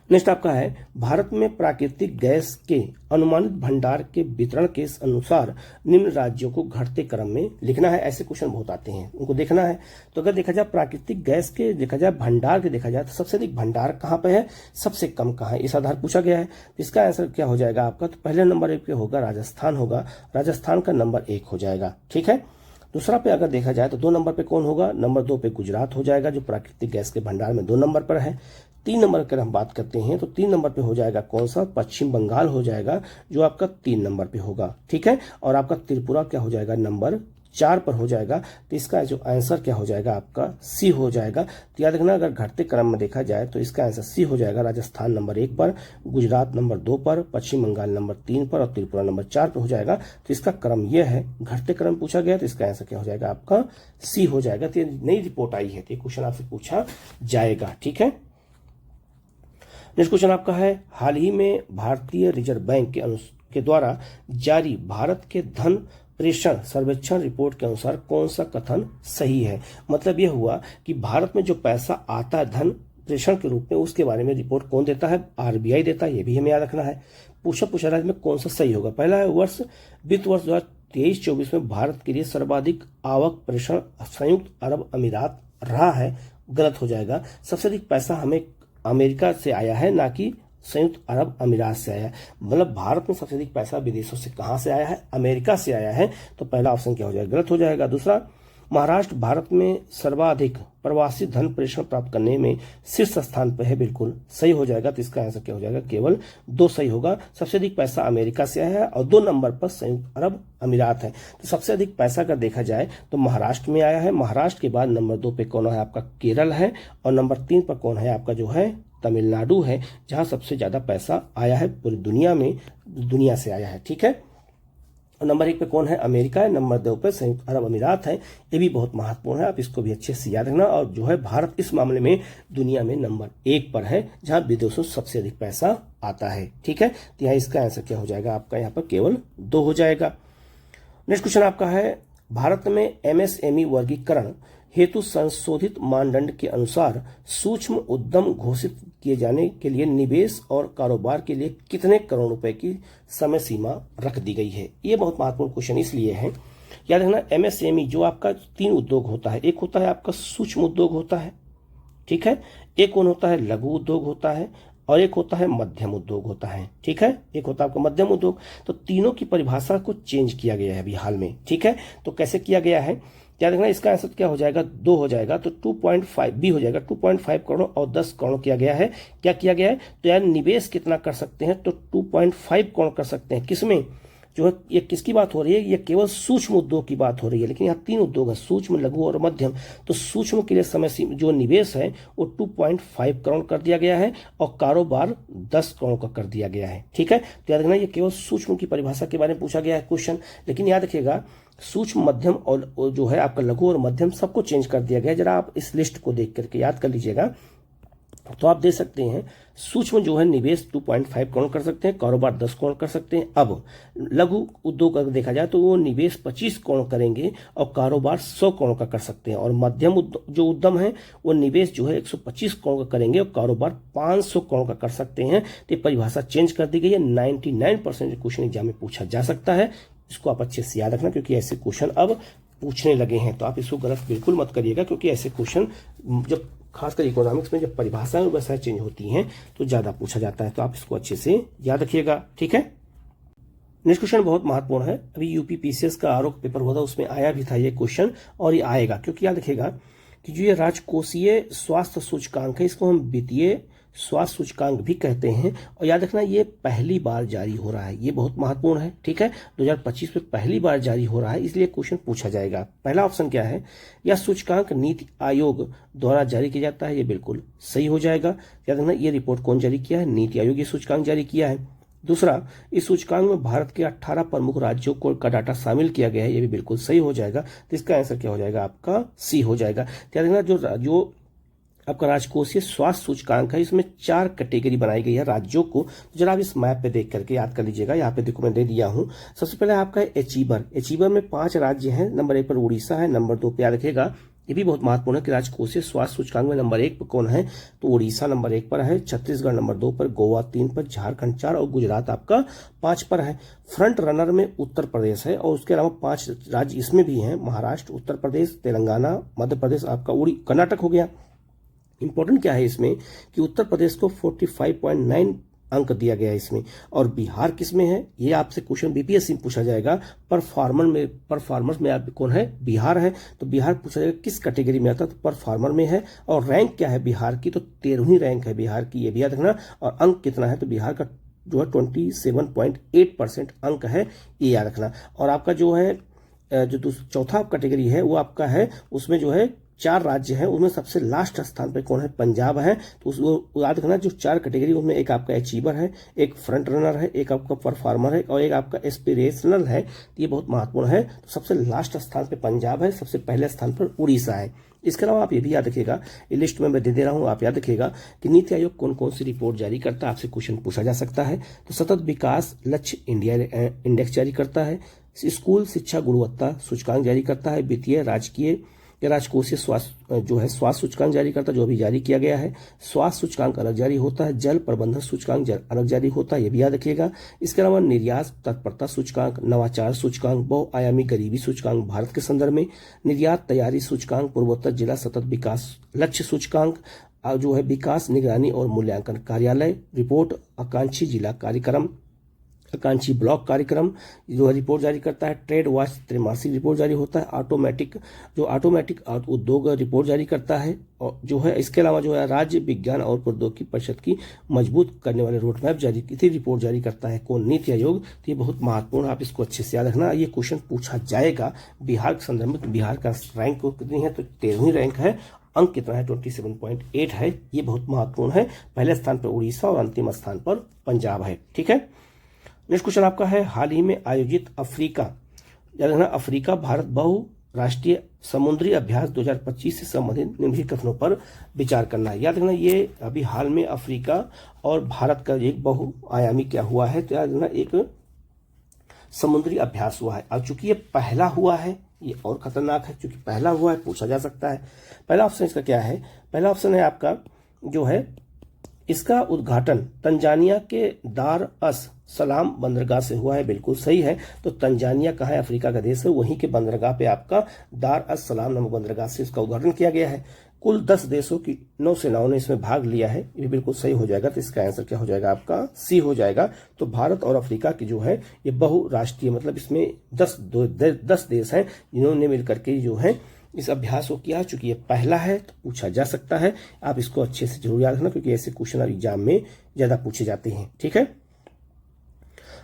नेक्स्ट आपका है भारत में प्राकृतिक गैस के अनुमानित भंडार के वितरण के अनुसार निम्न राज्यों को घटते क्रम में लिखना है। ऐसे क्वेश्चन बहुत आते हैं, उनको देखना है। तो अगर देखा जाए प्राकृतिक गैस के, देखा जाए भंडार के, देखा जाए तो सबसे अधिक भंडार कहाँ पे है, सबसे कम कहाँ है, इस आधार पूछा गया है। इसका आंसर क्या हो जाएगा आपका? तो पहले नंबर 1 पे होगा राजस्थान होगा, राजस्थान का नंबर 1 हो जाएगा। ठीक है, दूसरा पे अगर देखा जाए तो 2 नंबर पे कौन होगा? नंबर 2 पे गुजरात हो जाएगा, जो प्राकृतिक गैस के भंडार में 2 नंबर पर है। 3 नंबर की हम बात करते हैं तो 3 नंबर पे हो जाएगा कौन सा? पश्चिम बंगाल हो जाएगा, जो आपका 3 नंबर पे होगा। ठीक है, और आपका त्रिपुरा क्या हो जाएगा? नंबर 4 पर हो जाएगा। तो इसका जो आंसर क्या हो जाएगा? आपका सी हो जाएगा। तो याद रखना अगर घटते क्रम में देखा जाए तो इसका आंसर सी हो जाएगा। राजस्थान नंबर 1 पर, गुजरात नंबर 2 पर, पश्चिम बंगाल नंबर 3 पर और त्रिपुरा नंबर 4 पर हो जाएगा। तो इसका क्रम यह है, घटते क्रम पूछा गया तो इसका आंसर क्या हो जाएगा? आपका सी हो जाएगा। तो नई रिपोर्ट आई है तो ये क्वेश्चन आपसे पूछा जाएगा। ठीक है, नेक्स्ट क्वेश्चन आपका है हाल ही में भारतीय रिजर्व बैंक के द्वारा जारी भारत के धन प्रेषण सर्वेक्षण रिपोर्ट के अनुसार कौन सा कथन सही है? मतलब यह हुआ कि भारत में जो पैसा आता है धन प्रेषण के रूप में, उसके बारे में रिपोर्ट कौन देता है? RBI देता है, ये भी हमें याद रखना है। पूछा रहा है इसमें कौन सा सही होगा? पहला है वित्त वर्ष 2023-24 में भारत के लिए सर्वाधिक आवक प्रेषण संयुक्त अरब अमीरात रहा है, गलत हो जाएगा। सबसे अधिक पैसा हमें अमेरिका से आया है, ना कि संयुक्त अरब अमीरात से आया है। मतलब भारत में सबसे अधिक पैसा विदेशों से कहां से आया है? अमेरिका से आया है। तो पहला ऑप्शन क्या हो जाएगा? गलत हो जाएगा। दूसरा, महाराष्ट्र भारत में सर्वाधिक प्रवासी धन प्रेषण प्राप्त करने में शीर्ष स्थान पर है, बिल्कुल सही हो जाएगा। तो इसका आंसर क्या हो जाएगा? केवल 2 सही होगा। सबसे अधिक पैसा अमेरिका से आया है और 2 नंबर पर संयुक्त अरब अमीरात है। तो सबसे अधिक पैसा अगर देखा जाए तो महाराष्ट्र में आया है। महाराष्ट्र के बाद नंबर 2 पे कौन है? आपका केरल है, और नंबर 3 पर कौन है? आपका जो है तमिलनाडु है, जहां सबसे ज्यादा पैसा आया है पूरी दुनिया में, दुनिया से आया है। ठीक है, और नंबर 1 पे कौन है? अमेरिका है। नंबर 2 पे संयुक्त अरब अमीरात है। ये भी बहुत महत्वपूर्ण है, आप इसको भी अच्छे से याद रखना। और जो है भारत इस मामले में दुनिया में नंबर 1 पर है, जहां विदेशों से सबसे अधिक पैसा आता है। ठीक है, तो यहाँ इसका आंसर क्या हो जाएगा आपका? यहाँ पर केवल 2 हो जाएगा। नेक्स्ट क्वेश्चन आपका है, भारत में एमएसएमई वर्गीकरण हेतु संशोधित मानदंड के अनुसार सूक्ष्म उद्यम घोषित किए जाने के लिए निवेश और कारोबार के लिए कितने करोड़ रुपए की समय सीमा रख दी गई है? ये बहुत महत्वपूर्ण क्वेश्चन इसलिए है, याद रखना एमएसएमई जो आपका 3 उद्योग होता है, एक होता है आपका सूक्ष्म उद्योग होता है, ठीक है, एक कौन होता है? लघु उद्योग होता है, और एक होता है मध्यम उद्योग होता है। ठीक है, एक होता है आपका मध्यम उद्योग। तो तीनों की परिभाषा को चेंज किया गया है अभी हाल में। ठीक है, तो कैसे किया गया है याद रखना, इसका आंसर क्या हो जाएगा? 2 हो जाएगा, तो 2.5 भी हो जाएगा। 2.5 करोड़ और 10 करोड़ किया गया है। क्या किया गया है? तो यार निवेश कितना कर सकते हैं? तो 2.5 करोड़ कर सकते हैं। किसमें? जो है ये किसकी बात हो रही है? ये केवल सूक्ष्म उद्योग की बात हो रही है, लेकिन यहाँ 3 उद्योग है, सूक्ष्म, लघु और मध्यम। तो सूक्ष्म के लिए समय सीमा जो निवेश है वो 2.5 करोड़ कर दिया गया है और कारोबार 10 करोड़ का कर दिया गया है। ठीक है, तो याद रखना ये केवल सूक्ष्म की परिभाषा के बारे में पूछा गया है क्वेश्चन, लेकिन याद रखिएगा सूक्ष्म, मध्यम और जो है आपका लघु और मध्यम सबको चेंज कर दिया गया है। जरा आप इस लिस्ट को देख करके याद कर लीजिएगा, तो आप देख सकते हैं सूक्ष्म जो है निवेश 2.5 करोड़ कर सकते हैं, कारोबार 10 करोड़ कर सकते हैं। अब लघु उद्योग अगर देखा जाए तो वो निवेश 25 करोड़ करेंगे और कारोबार 100 करोड़ का कर सकते हैं। और मध्यम जो उद्यम है वो निवेश जो है 125 करोड़ का करेंगे और कारोबार 500 करोड़ का कर सकते हैं। तो ये परिभाषा चेंज कर दी गई है। 99% क्वेश्चन एग्जाम में पूछा जा सकता है, इसको आप अच्छे से याद रखना, क्योंकि ऐसे क्वेश्चन अब पूछने लगे हैं। तो आप इसको गलत बिल्कुल मत करिएगा, क्योंकि ऐसे क्वेश्चन जब खासकर इकोनॉमिक्स में जब परिभाषाएं वैसा चेंज होती हैं तो ज्यादा पूछा जाता है। तो आप इसको अच्छे से याद रखिएगा। ठीक है, नेक्स्ट क्वेश्चन बहुत महत्वपूर्ण है। अभी यूपी पीसीएस का आरोप पेपर हुआ था, उसमें आया भी था ये क्वेश्चन, और ये आएगा, क्योंकि याद रखिएगा कि जो ये राजकोषीय स्वास्थ्य सूचकांक है, इसको हम वित्तीय स्वास्थ्य सूचकांक भी कहते हैं। और याद रखना ये पहली बार जारी हो रहा है, ये बहुत महत्वपूर्ण है। ठीक है, 2025 में पहली बार जारी हो रहा है, इसलिए क्वेश्चन पूछा जाएगा। पहला ऑप्शन क्या है? यह सूचकांक नीति आयोग द्वारा जारी किया जाता है, ये बिल्कुल सही हो जाएगा। याद रखना ये रिपोर्ट कौन जारी किया है? नीति आयोग ये सूचकांक जारी किया है। दूसरा, इस सूचकांक में भारत के 18 प्रमुख राज्यों को का डाटा शामिल किया गया है, ये भी बिल्कुल सही हो जाएगा। तो इसका आंसर क्या हो जाएगा? आपका सी हो जाएगा। याद रखना जो आपका राजकोषीय स्वास्थ्य सूचकांक है, इसमें 4 कैटेगरी बनाई गई है राज्यों को। तो जरा आप इस मैप पे देख करके याद कर लीजिएगा। यहाँ पे देखो मैं दे दिया हूँ। सबसे पहले आपका अचीवर, अचीवर में 5 राज्य हैं। नंबर 1 पर उड़ीसा है, नंबर 2 पे याद रखिएगा, ये भी बहुत महत्वपूर्ण है कि राजकोषीय स्वास्थ्य सूचकांक में नंबर 1 पर कौन है? तो उड़ीसा नंबर 1 पर है, छत्तीसगढ़ नंबर 2 पर, गोवा 3 पर, झारखंड 4 और गुजरात आपका 5 पर है। फ्रंट रनर में उत्तर प्रदेश है, और उसके अलावा 5 राज्य इसमें भी हैं, महाराष्ट्र, उत्तर प्रदेश, तेलंगाना, मध्य प्रदेश, आपका कर्नाटक हो गया। इंपॉर्टेंट क्या है इसमें कि उत्तर प्रदेश को 45.9 अंक दिया गया है इसमें, और बिहार किस में है? ये आपसे क्वेश्चन बीपीएससी में पूछा जाएगा। परफॉर्मर्स में आप कौन है? बिहार है। तो बिहार पूछा जाएगा किस कैटेगरी में आता है? तो परफॉर्मर में है। और रैंक क्या है बिहार की? तो 13वीं रैंक है बिहार की, ये भी याद रखना। और अंक कितना है? तो बिहार का जो है 27.8% अंक है, ये याद रखना। और आपका जो है जो चौथा कैटेगरी है वो आपका है, उसमें जो है 4 राज्य हैं, उसमें सबसे लास्ट स्थान पर कौन है? पंजाब है। तो उसको याद रखना, जो 4 कैटेगरी उसमें एक आपका अचीवर है, एक फ्रंट रनर है, एक आपका परफॉर्मर है और एक आपका एस्पिरेशनल है। तो ये बहुत महत्वपूर्ण है। तो सबसे लास्ट स्थान पर पंजाब है, सबसे पहले स्थान पर उड़ीसा है। इसके अलावा आप ये भी याद रखिएगा, ये लिस्ट में मैं दे रहा हूँ, आप याद रखिएगा कि नीति आयोग कौन कौन सी रिपोर्ट जारी करता है, आपसे क्वेश्चन पूछा जा सकता है। तो सतत विकास लक्ष्य इंडिया इंडेक्स जारी करता है, स्कूल शिक्षा गुणवत्ता सूचकांक जारी करता है, वित्तीय राजकोषीय स्वास्थ्य जो है स्वास्थ्य सूचकांक जारी करता है, जो अभी जारी किया गया है। स्वास्थ्य सूचकांक अलग जारी होता है, जल प्रबंधन सूचकांक अलग जारी होता है, ये भी याद रखिएगा। इसके अलावा निर्यात तत्परता सूचकांक, नवाचार सूचकांक, बहुआयामी गरीबी सूचकांक भारत के संदर्भ में, निर्यात तैयारी सूचकांक, पूर्वोत्तर जिला सतत विकास लक्ष्य सूचकांक, जो है विकास निगरानी और मूल्यांकन कार्यालय रिपोर्ट, आकांक्षी जिला कार्यक्रम, आकांक्षी ब्लॉक कार्यक्रम जो है रिपोर्ट जारी करता है, ट्रेड वॉच त्रैमासिक रिपोर्ट जारी होता है, ऑटोमेटिक उद्योग रिपोर्ट जारी करता है, और जो है इसके अलावा जो है राज्य विज्ञान और प्रौद्योगिकी परिषद की मजबूत करने वाले रोड मैप जारी की रिपोर्ट जारी करता है कौन? नीति आयोग। तो ये बहुत महत्वपूर्ण, आप इसको अच्छे से याद रखना। ये क्वेश्चन पूछा जाएगा बिहार के संदर्भ में। तो बिहार का रैंक कितनी है? तो 13वीं रैंक है, अंक कितना है? 27.8 है, ये बहुत महत्वपूर्ण है। पहले स्थान पर उड़ीसा और अंतिम स्थान पर पंजाब है। ठीक है, नेक्स्ट क्वेश्चन आपका है, हाल ही में आयोजित अफ्रीका भारत बहुराष्ट्रीय समुद्री अभ्यास 2025 से संबंधित निम्नलिखित कथनों पर विचार करना है। याद रखना ये अभी हाल में अफ्रीका और भारत का एक बहुआयामी क्या हुआ है, तो याद रखना एक समुद्री अभ्यास हुआ है। अब चूंकि ये पहला हुआ है ये और खतरनाक है, क्योंकि पहला हुआ है पूछा जा सकता है। पहला ऑप्शन इसका क्या है, पहला ऑप्शन है आपका जो है इसका उद्घाटन तंजानिया के दार अस सलाम बंदरगाह से हुआ है, बिल्कुल सही है। तो तंजानिया कहाँ है, अफ्रीका का देश है, वहीं के बंदरगाह पे आपका दार अस सलाम नामक बंदरगाह से इसका उद्घाटन किया गया है। कुल 10 देशों की नौसेनाओं ने इसमें भाग लिया है, ये बिल्कुल सही हो जाएगा। तो इसका आंसर क्या हो जाएगा आपका, सी हो जाएगा। तो भारत और अफ्रीका की जो है ये बहुराष्ट्रीय, मतलब इसमें 10 देश हैं जिन्होंने मिलकर के जो है इस अभ्यास को किया। चूंकि ये पहला है तो पूछा जा सकता है, आप इसको अच्छे से जरूर याद रखना, क्योंकि ऐसे क्वेश्चन एग्जाम में ज्यादा पूछे जाते हैं। ठीक है,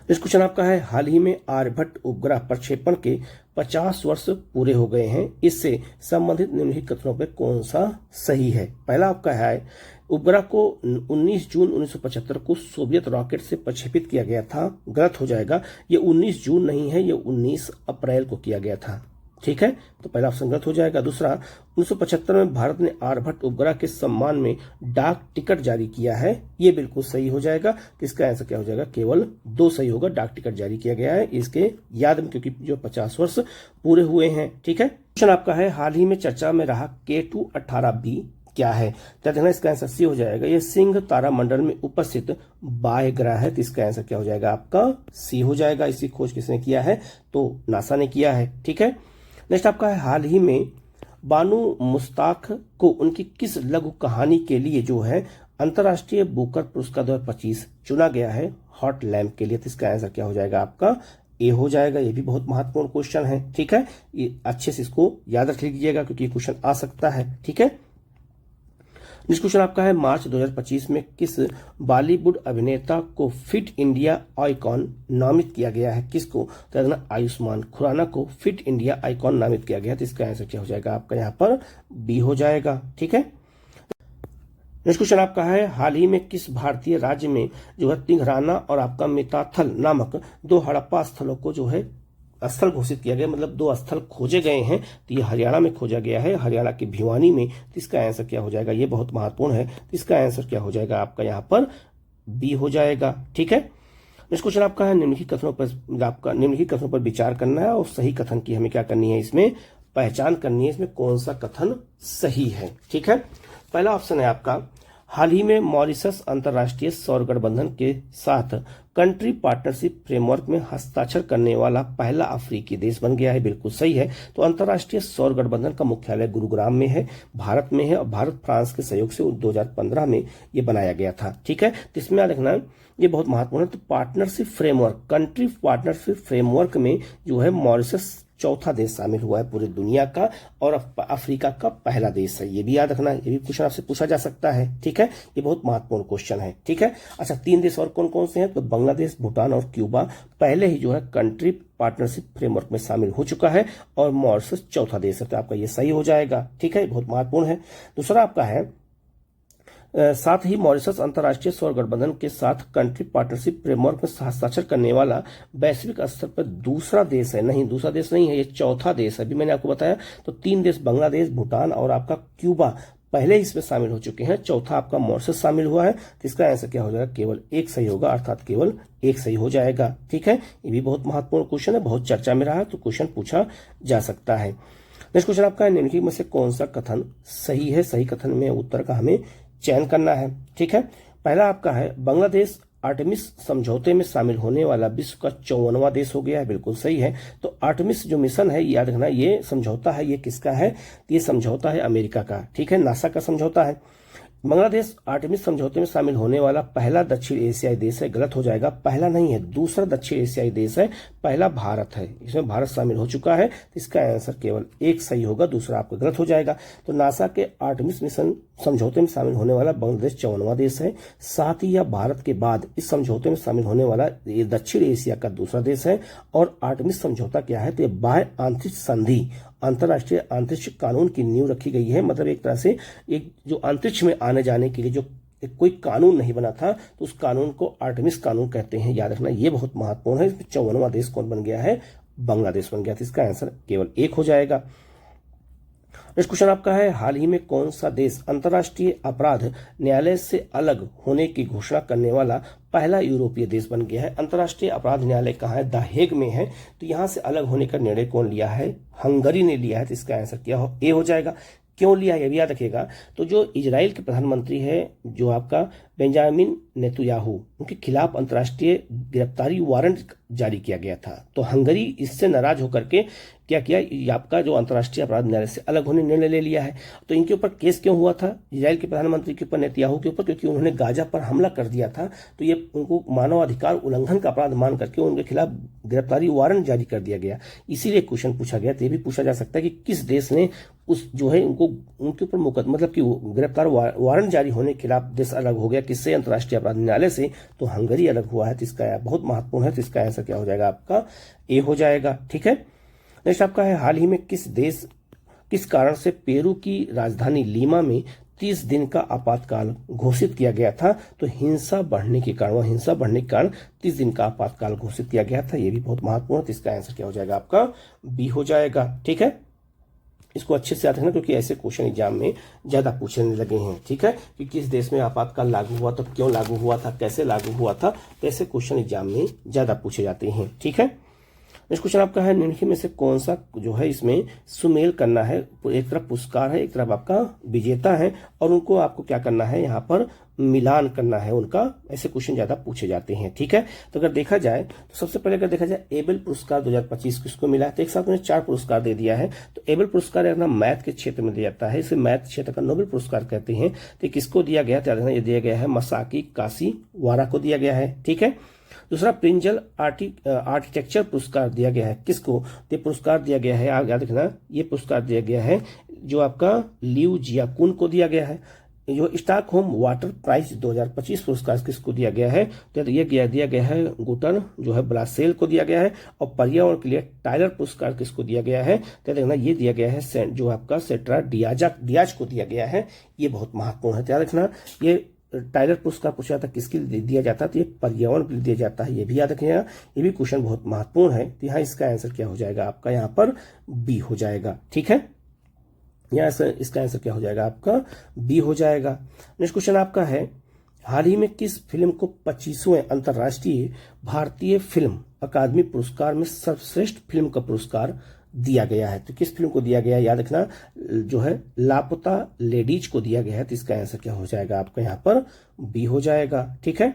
इस क्वेश्चन आपका है, हाल ही में आर्यभट्ट उपग्रह प्रक्षेपण के 50 वर्ष पूरे हो गए हैं, इससे संबंधित निम्नलिखित कथनों पर कौन सा सही है। पहला आपका है, उपग्रह को 19 जून 1975 को सोवियत रॉकेट से प्रक्षेपित किया गया था, गलत हो जाएगा। ये 19 जून नहीं है, ये 19 अप्रैल को किया गया था। ठीक है, तो पहला ऑप्शन गलत हो जाएगा। दूसरा, 1975 में भारत ने आर्यभट्ट उपग्रह के सम्मान में डाक टिकट जारी किया है, ये बिल्कुल सही हो जाएगा। इसका आंसर क्या हो जाएगा, केवल 2 सही होगा। डाक टिकट जारी किया गया है इसके याद में, क्योंकि जो 50 वर्ष पूरे हुए हैं। ठीक है, क्वेश्चन आपका है, हाल ही में चर्चा में रहा K2-18b क्या है, तो देखना इसका आंसर सी हो जाएगा। ये सिंह तारामंडल में उपस्थित बाह्य ग्रह है, तो इसका आंसर क्या हो जाएगा आपका, सी हो जाएगा। इसी खोज किसने किया है, तो नासा ने किया है। ठीक है, नेक्स्ट आपका है, हाल ही में बानू मुस्ताक को उनकी किस लघु कहानी के लिए जो है अंतर्राष्ट्रीय बुकर पुरस्कार 2025 चुना गया है, हॉट लैम्प के लिए। तो इसका आंसर क्या हो जाएगा आपका, ए हो जाएगा। ये भी बहुत महत्वपूर्ण क्वेश्चन है। ठीक है, ये अच्छे से इसको याद रख लीजिएगा, क्योंकि ये क्वेश्चन आ सकता है। ठीक है, नेक्स्ट क्वेश्चन आपका है, मार्च 2025 में किस बॉलीवुड अभिनेता को फिट इंडिया आइकॉन नामित किया गया है, किसको, तो आयुष्मान खुराना को फिट इंडिया आइकॉन नामित किया गया है। तो इसका आंसर क्या हो जाएगा आपका, यहाँ पर बी हो जाएगा। ठीक है, नेक्स्ट क्वेश्चन आपका है, हाल ही में किस भारतीय राज्य में जो है तिघराना और आपका मिताथल नामक 2 हड़प्पा स्थलों को जो है स्थल घोषित किया गया, मतलब 2 स्थल खोजे गए हैं। तो ये हरियाणा में खोजा गया है, हरियाणा के भिवानी में। तो इसका आंसर क्या हो जाएगा, ये बहुत महत्वपूर्ण है। तो इसका आंसर क्या हो जाएगा आपका, यहाँ पर बी हो जाएगा। ठीक है, नेक्स्ट क्वेश्चन आपका है, निम्नलिखित कथनों पर विचार करना है और सही कथन की हमें क्या करनी है, इसमें पहचान करनी है, इसमें कौन सा कथन सही है। ठीक है, पहला ऑप्शन है आपका, हाल ही में मॉरिशस अंतर्राष्ट्रीय सौर गठबंधन के साथ कंट्री पार्टनरशिप फ्रेमवर्क में हस्ताक्षर करने वाला पहला अफ्रीकी देश बन गया है, बिल्कुल सही है। तो अंतर्राष्ट्रीय सौर गठबंधन का मुख्यालय गुरुग्राम में है, भारत में है, और भारत फ्रांस के सहयोग से 2015 में ये बनाया गया था। ठीक है, तो इसमें याद रखना ये बहुत महत्वपूर्ण है। तो partnership framework, country partnership framework में जो है मॉरिशस चौथा देश शामिल हुआ है पूरी दुनिया का, और अफ्रीका का पहला देश है। ये भी याद रखना, ये भी क्वेश्चन आपसे पूछा जा सकता है। ठीक है, ये बहुत महत्वपूर्ण क्वेश्चन है। ठीक है, अच्छा 3 देश और कौन कौन से हैं, तो बांग्लादेश, भूटान और क्यूबा पहले ही जो है कंट्री पार्टनरशिप फ्रेमवर्क में शामिल हो चुका है, और मॉरिशस चौथा देश है। तो आपका ये सही हो जाएगा। ठीक है, बहुत महत्वपूर्ण है। दूसरा आपका है, साथ ही मॉरिशस अंतर्राष्ट्रीय सौर गठबंधन के साथ कंट्री पार्टनरशिप फ्रेमवर्क में हस्ताक्षर करने वाला वैश्विक स्तर पर दूसरा देश है। नहीं, दूसरा देश नहीं है, ये चौथा देश है। अभी मैंने आपको बताया, तो 3 देश बांग्लादेश, भूटान और आपका क्यूबा पहले ही इसमें शामिल हो चुके हैं, चौथा आपका मॉरिशस शामिल हुआ है। तो इसका आंसर क्या हो जाएगा, केवल 1 सही होगा, अर्थात केवल 1 सही हो जाएगा। ठीक है, ये भी बहुत महत्वपूर्ण क्वेश्चन है, बहुत चर्चा में रहा है, तो क्वेश्चन पूछा जा सकता है। नेक्स्ट क्वेश्चन आपका, निम्नलिखित में से कौन सा कथन सही है, सही कथन में उत्तर का हमें चयन करना है। ठीक है, पहला आपका है, बांग्लादेश आर्टेमिस समझौते में शामिल होने वाला विश्व का 54वां देश हो गया है, बिल्कुल सही है। तो आर्टेमिस जो मिशन है, याद रखना, ये समझौता है, ये किसका है, ये समझौता है अमेरिका का। ठीक है, नासा का समझौता है। बांग्लादेश आर्टेमिस समझौते में शामिल होने वाला पहला दक्षिण एशियाई देश है, गलत हो जाएगा, पहला नहीं है, दूसरा दक्षिण एशियाई देश है, पहला भारत है, इसमें भारत शामिल हो चुका है। इसका आंसर केवल 1 सही होगा, दूसरा आपका गलत हो जाएगा। तो नासा के आर्टेमिस मिशन समझौते में शामिल होने वाला बांग्लादेश 54वां देश है, साथ ही यह भारत के बाद इस समझौते में शामिल होने वाला ये दक्षिण एशिया का दूसरा देश है। और आर्टेमिस समझौता क्या है, तो बाह्य अंतरिक्ष संधि, अंतर्राष्ट्रीय अंतरिक्ष कानून की नींव रखी गई है, मतलब एक तरह से एक जो अंतरिक्ष में आने जाने के लिए जो कोई कानून नहीं बना था, तो उस कानून को आर्टेमिस कानून कहते हैं, याद रखना ये बहुत महत्वपूर्ण है। इसमें 54वां देश कौन बन गया है? बांग्लादेश बन गया। तो इसका आंसर केवल एक हो जाएगा। नेक्स्ट क्वेश्चन आपका है, हाल ही में कौन सा देश अंतर्राष्ट्रीय अपराध न्यायालय से अलग होने की घोषणा करने वाला पहला यूरोपीय देश बन गया है? अंतर्राष्ट्रीय अपराध न्यायालय कहाँ है? द हेग में है। तो यहां से अलग होने का निर्णय कौन लिया है? हंगरी ने लिया है। तो इसका आंसर क्या ए हो जाएगा। क्यों लिया है भी याद रखिएगा। तो जो इजराइल के प्रधानमंत्री है, जो आपका बेंजामिन नेतन्याहू, उनके खिलाफ अंतर्राष्ट्रीय गिरफ्तारी वारंट जारी किया गया था। तो हंगरी इससे नाराज होकर के क्या किया, ये आपका जो अंतर्राष्ट्रीय अपराध न्यायालय से अलग होने निर्णय ले लिया है। तो इनके ऊपर केस क्यों हुआ था इजराइल के प्रधानमंत्री के ऊपर, नेतन्याहू के ऊपर? क्योंकि उन्होंने गाजा पर हमला कर दिया था। तो ये उनको मानवाधिकार उल्लंघन का अपराध मान करके उनके खिलाफ गिरफ्तारी वारंट जारी कर दिया गया। इसीलिए क्वेश्चन पूछा गया। तो ये भी पूछा जा सकता है कि किस देश ने उस जो है उनको उनके ऊपर मतलब कि गिरफ्तार वारंट जारी होने के खिलाफ देश अलग हो गया, किससे? अंतर्राष्ट्रीय अपराध न्यायालय से। तो हंगरी अलग हुआ है। तो इसका बहुत महत्वपूर्ण है। तो इसका आंसर क्या हो जाएगा आपका? ए हो जाएगा। ठीक है। नेक्स्ट आपका है, हाल ही में किस कारण से पेरू की राजधानी लीमा में 30 दिन का आपातकाल घोषित किया गया था? तो हिंसा बढ़ने के कारण 30 दिन का आपातकाल घोषित किया गया था। यह भी बहुत महत्वपूर्ण है। तो इसका आंसर क्या हो जाएगा आपका? बी हो जाएगा। ठीक है। इसको अच्छे से याद रखना, क्योंकि ऐसे क्वेश्चन एग्जाम में ज्यादा पूछने लगे हैं। ठीक है, कि किस देश में आपातकाल लागू हुआ, तो क्यों लागू हुआ था, कैसे लागू हुआ था, तो ऐसे क्वेश्चन एग्जाम में ज्यादा पूछे जाते हैं। ठीक है। नेक्स्ट क्वेश्चन आपका है, निम्नलिखित में से कौन सा जो है इसमें सुमेल करना है? एक तरफ पुरस्कार है, एक तरफ आपका विजेता है, और उनको आपको क्या करना है, यहाँ पर मिलान करना है उनका। ऐसे क्वेश्चन ज्यादा पूछे जाते हैं। ठीक है। तो अगर देखा जाए तो सबसे पहले अगर देखा जाए एबल पुरस्कार 2025 किसको मिला है? तो एक साथ उन्हें 4 पुरस्कार दे दिया है। तो एबल पुरस्कार अपना मैथ के क्षेत्र में दिया जाता है, इसे मैथ क्षेत्र का नोबेल पुरस्कार कहते हैं। तो किसको दिया गया है? ये दिया गया है मसाकी काशीवारा को दिया गया है। ठीक है। दूसरा प्रिंजल आर्किटेक्चर पुरस्कार दिया गया है, किसको? ये पुरस्कार दिया गया है, याद रखना, ये पुरस्कार दिया गया है जो आपका लिउ जियाकुन को दिया गया है। जो स्टॉकहोम वाटर प्राइज 2025 पुरस्कार किसको दिया गया है? तो ये दिया गया है गुटर जो है ब्लासेल को दिया गया है। और पर्यावरण के लिए टाइलर पुरस्कार किसको दिया गया है? तो देखना, ये दिया गया है जो आपका सेट्रा डियाज को दिया गया है। ये बहुत महत्वपूर्ण है, याद रखना। ये टाइलर पुरस्कार पूछा जाता है किसके लिए दिया जाता है? तो ये पर्यावरण के लिए दिया जाता है। ये भी याद रखिएगा, ये भी क्वेश्चन बहुत महत्वपूर्ण है। तो यहाँ इसका आंसर क्या हो जाएगा आपका? यहाँ पर बी हो जाएगा। ठीक है। यहाँ से इसका आंसर क्या हो जाएगा आपका? बी हो जाएगा। नेक्स्ट क्वेश्चन आपका है, हाल ही में किस फिल्म को 25वें अंतर्राष्ट्रीय भारतीय फिल्म अकादमी पुरस्कार में सर्वश्रेष्ठ फिल्म का पुरस्कार दिया गया है? तो किस फिल्म को दिया गया है? याद रखना, जो है लापता लेडीज को दिया गया है। तो इसका आंसर क्या हो जाएगा आपका? यहाँ पर बी हो जाएगा। ठीक है।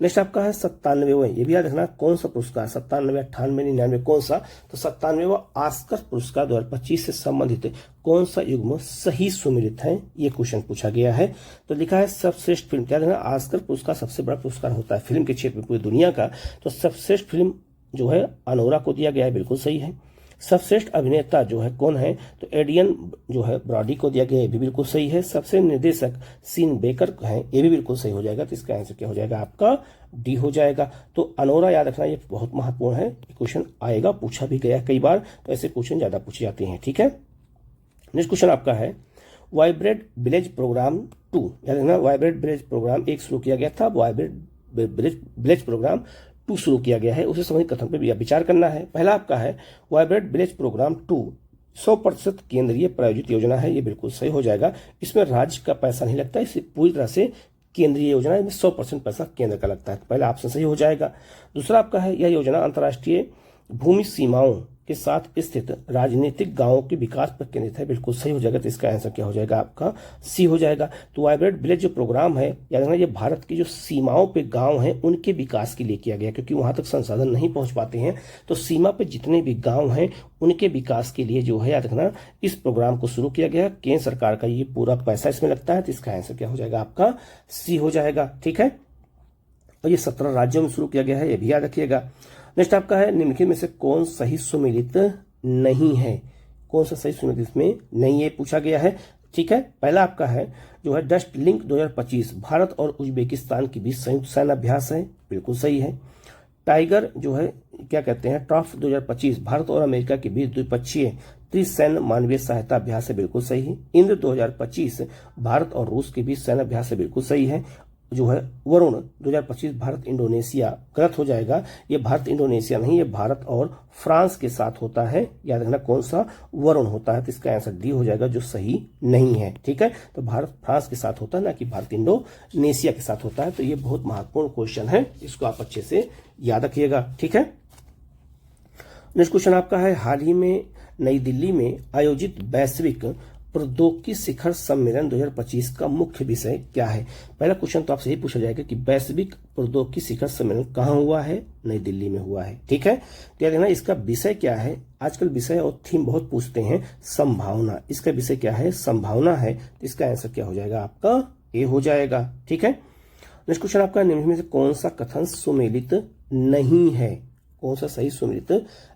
नेक्स्ट आपका है 97वां, ये भी याद रखना, कौन सा पुरस्कार? 97, 98, 99 कौन सा? तो 97वां ऑस्कर पुरस्कार 2025 से संबंधित कौन सा युग्म सही सुमेलित है? ये क्वेश्चन पूछा गया है। तो लिखा है सर्वश्रेष्ठ फिल्म। याद रखना, ऑस्कर पुरस्कार सबसे बड़ा पुरस्कार होता है फिल्म के क्षेत्र में पूरी दुनिया का। तो सर्वश्रेष्ठ फिल्म जो है अनोरा को दिया गया है, बिल्कुल सही है। सबश्रेष्ठ अभिनेता जो है कौन है? तो एडियन जो है ब्रॉडी को दिया गया, ये भी बिल्कुल सही है। सबसे निर्देशक सीन बेकर है, ये भी बिल्कुल सही हो जाएगा। तो इसका आंसर क्या हो जाएगा आपका? डी हो जाएगा। तो अनोरा याद रखना, ये बहुत महत्वपूर्ण है, क्वेश्चन आएगा, पूछा भी गया कई बार। तो ऐसे क्वेश्चन ज्यादा पूछे जाते हैं। ठीक है। नेक्स्ट क्वेश्चन आपका है, वाइब्रेट विलेज प्रोग्राम 2, याद रखना, वाइब्रेट विलेज प्रोग्राम 1 शुरू किया गया था, वाइब्रेट विलेज प्रोग्राम 2 शुरू किया गया है, उसे संबंधित कथन पर विचार करना है। पहला आपका है, वाइब्रेट विलेज प्रोग्राम 2 100% केंद्रीय प्रायोजित योजना है, ये बिल्कुल सही हो जाएगा। इसमें राज्य का पैसा नहीं लगता, इसे पूरी तरह से केंद्रीय योजना है, इसमें 100% पैसा केंद्र का लगता है। पहला ऑप्शन सही हो जाएगा। दूसरा आपका है, यह योजना अंतर्राष्ट्रीय भूमि सीमाओं के साथ स्थित राजनीतिक गांवों के विकास पर केंद्रित है, बिल्कुल सही हो जाएगा। तो इसका आंसर क्या हो जाएगा आपका? सी हो जाएगा। तो वाइब्रेट विलेज जो प्रोग्राम है, याद रखना, ये भारत की जो सीमाओं पे गांव हैं उनके विकास के लिए किया गया, क्योंकि वहां तक संसाधन नहीं पहुंच पाते हैं। तो सीमा पे जितने भी गांव हैं उनके विकास के लिए जो है, याद रखना, इस प्रोग्राम को शुरू किया गया। केंद्र सरकार का ये पूरा पैसा इसमें लगता है। तो इसका आंसर क्या हो जाएगा आपका? सी हो जाएगा। ठीक है। और ये 17 राज्यों में शुरू किया गया है, ये भी याद रखिएगा। नेक्स्ट आपका है, निम्नलिखित में से कौन सही सुमेलित नहीं है? कौन सा सही सुमेलित इसमें नहीं, ये पूछा गया है। ठीक है। पहला आपका है जो है डस्ट लिंक 2025 भारत और उज्बेकिस्तान के बीच संयुक्त सैन्य अभ्यास है, बिल्कुल सही है। टाइगर जो है क्या कहते हैं ट्रॉफ 2025 भारत और अमेरिका के बीच द्विपक्षीय त्रिसैन्य मानवीय सहायता अभ्यास है, बिल्कुल सही है। इंद्र 2025 भारत और रूस के बीच सैन्य अभ्यास है, बिल्कुल सही है। जो है वरुण 2025 भारत इंडोनेशिया, गलत हो जाएगा, ये भारत इंडोनेशिया नहीं, ये भारत और फ्रांस के साथ होता है, याद रखना कौन सा वरुण होता है, तो इसका आंसर डी हो जाएगा जो सही नहीं है। ठीक है, तो भारत फ्रांस के साथ होता है ना कि भारत इंडोनेशिया के साथ होता है। तो ये बहुत महत्वपूर्ण क्वेश्चन है, इसको आप अच्छे से याद रखिएगा। ठीक है, नेक्स्ट क्वेश्चन आपका है, हाल ही में नई दिल्ली में आयोजित वैश्विक प्रौद्योगिकी शिखर सम्मेलन 2025 का मुख्य विषय क्या है। पहला क्वेश्चन तो आपसे यही पूछा जाएगा कि वैश्विक प्रौद्योगिकी शिखर सम्मेलन कहाँ हुआ है, नई दिल्ली में हुआ है। ठीक है, तो याद रखना इसका विषय क्या है। आजकल विषय और थीम बहुत पूछते हैं, संभावना, इसका विषय क्या है, संभावना है, तो इसका आंसर क्या हो जाएगा आपका, ए हो जाएगा। ठीक है, नेक्स्ट क्वेश्चन आपका, निम्न में से कौन सा कथन सुमेलित नहीं है, कौन सा सही सुमेलित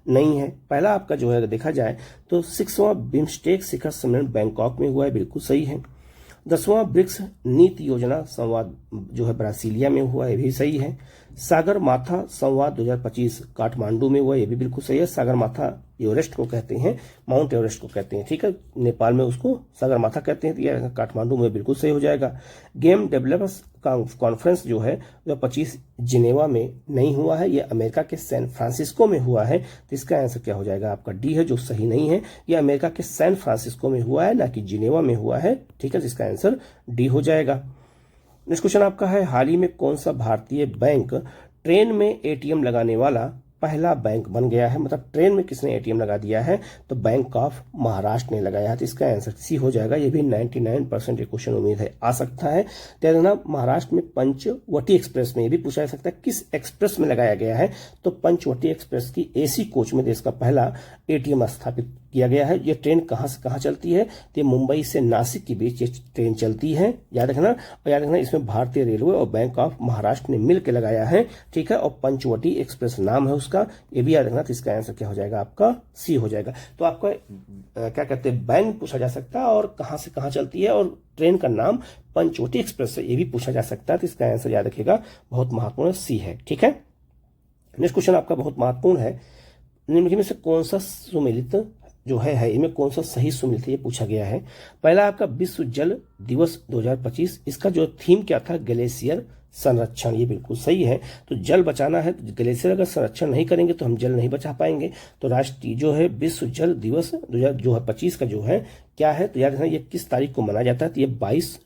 नहीं है। पहला आपका जो है अगर देखा जाए तो 6वां बिम्स्टेक शिखर सम्मेलन बैंकॉक में हुआ है, बिल्कुल सही है। 10वां ब्रिक्स नीति योजना संवाद जो है ब्रासीलिया में हुआ है, ये भी सही है। सागर माथा संवाद 2025 काठमांडू में हुआ है, ये भी बिल्कुल सही है। सागर माथा एवरेस्ट को कहते हैं, माउंट एवरेस्ट को कहते हैं। ठीक है, नेपाल में उसको सागर माथा कहते हैं, तो यह काठमांडू में बिल्कुल सही हो जाएगा। गेम डेवलपर्स कॉन्फ्रेंस जो है 2025 जिनेवा में नहीं हुआ है, ये अमेरिका के सैन फ्रांसिस्को में हुआ है, तो इसका आंसर क्या हो जाएगा आपका, डी है जो सही नहीं है। ये अमेरिका के सैन फ्रांसिस्को में हुआ है, ना कि जिनेवा में हुआ है। ठीक है, जिसका आंसर डी हो जाएगा। नेक्स्ट क्वेश्चन आपका है, हाल ही में कौन सा भारतीय बैंक ट्रेन में एटीएम लगाने वाला पहला बैंक बन गया है। मतलब ट्रेन में किसने एटीएम लगा दिया है, तो बैंक ऑफ महाराष्ट्र ने लगाया है, तो इसका आंसर सी हो जाएगा। ये भी 99% क्वेश्चन उम्मीद है आ सकता है। तो महाराष्ट्र में पंचवटी एक्सप्रेस में, ये भी पूछा जा सकता है किस एक्सप्रेस में लगाया गया है, तो पंचवटी एक्सप्रेस की एसी कोच में देश का पहला एटीएम स्थापित किया गया है। ये ट्रेन कहाँ से कहाँ चलती है, तो ये मुंबई से नासिक के बीच ये ट्रेन चलती है, याद रखना। और याद रखना इसमें भारतीय रेलवे और बैंक ऑफ महाराष्ट्र ने मिलकर लगाया है। ठीक है, और पंचवटी एक्सप्रेस नाम है उसका, ये भी याद रखना। तो इसका आंसर क्या हो जाएगा आपका, सी हो जाएगा। तो आपका क्या कहते हैं, बैंक पूछा जा सकता है और कहाँ से कहाँ चलती है, और ट्रेन का नाम पंचवटी एक्सप्रेस है, ये भी पूछा जा सकता है। तो इसका आंसर याद रखिएगा, बहुत महत्वपूर्ण सी है। ठीक है, नेक्स्ट क्वेश्चन आपका बहुत महत्वपूर्ण है, निम्न में से कौन सा सुमेलित जो है इनमें कौन सा सही सुमेलित है, ये पूछा गया है। पहला आपका विश्व जल दिवस 2025, इसका जो थीम क्या था, ग्लेशियर संरक्षण, ये बिल्कुल सही है। तो जल बचाना है, तो ग्लेशियर अगर संरक्षण नहीं करेंगे तो हम जल नहीं बचा पाएंगे। तो राष्ट्रीय जो है विश्व जल दिवस 2025 का जो है क्या है, तो याद रखना ये किस तारीख को मनाया जाता है, तो ये 22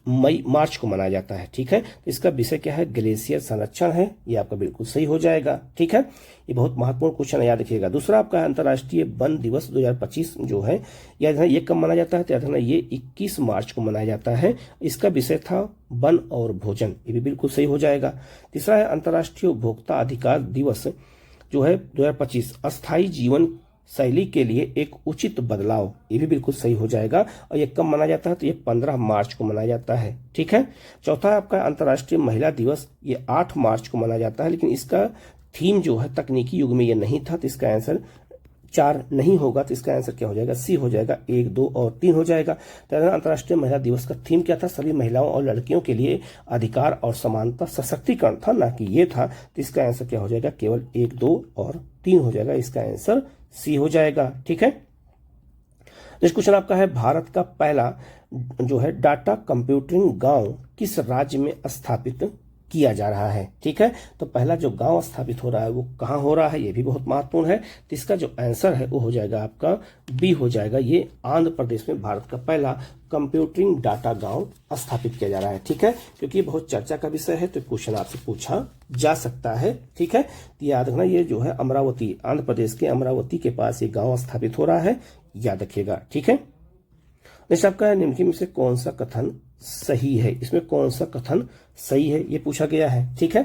मार्च को मनाया जाता है। ठीक है, तो इसका विषय क्या है, ग्लेशियर संरक्षण है, ये आपका बिल्कुल सही हो जाएगा। ठीक है, ये बहुत महत्वपूर्ण क्वेश्चन है, याद रखिएगा। दूसरा आपका अंतर्राष्ट्रीय वन दिवस 2025 जो है, याद रखना ये कब मनाया जाता है, तो याद रखना ये 21 मार्च को मनाया जाता है। इसका विषय था वन और भोजन, ये भी बिल्कुल सही हो जाएगा। तीसरा है अंतर्राष्ट्रीय उपभोक्ता अधिकार दिवस जो है 2025, अस्थायी जीवन शैली के लिए एक उचित बदलाव, ये भी बिल्कुल सही हो जाएगा। और ये कब मनाया जाता है, तो ये 15 मार्च को मनाया जाता है। ठीक है, चौथा आपका अंतर्राष्ट्रीय महिला दिवस, ये 8 मार्च को मनाया जाता है, लेकिन इसका थीम जो है तकनीकी युग में ये नहीं था, तो इसका आंसर 4 नहीं होगा। तो इसका आंसर क्या हो जाएगा, सी हो जाएगा, 1, 2 और 3 हो जाएगा। तो अंतर्राष्ट्रीय महिला दिवस का थीम क्या था, सभी महिलाओं और लड़कियों के लिए अधिकार और समानता सशक्तिकरण था, ना कि ये था। तो इसका आंसर क्या हो जाएगा, केवल 1, 2 और 3 हो जाएगा, इसका आंसर सी हो जाएगा। ठीक है, नेक्स्ट क्वेश्चन आपका है, भारत का पहला जो है डाटा कंप्यूटिंग गांव किस राज्य में स्थापित किया जा रहा है। ठीक है, तो पहला जो गांव स्थापित हो रहा है वो कहाँ हो रहा है, ये भी बहुत महत्वपूर्ण है। तो इसका जो आंसर है वो हो जाएगा आपका बी हो जाएगा, ये आंध्र प्रदेश में भारत का पहला कंप्यूटिंग डाटा गांव स्थापित किया जा रहा है। ठीक है, क्योंकि ये बहुत चर्चा का विषय है, तो क्वेश्चन आपसे पूछा जा सकता है। ठीक है, तो याद रखना ये जो है अमरावती, आंध्र प्रदेश के अमरावती के पास ये गाँव स्थापित हो रहा है, याद रखिएगा। ठीक है, नेक्स्ट आपका निम्नलिखित में से कौन सा कथन सही है, इसमें कौन सा कथन सही है, ये पूछा गया है। ठीक है,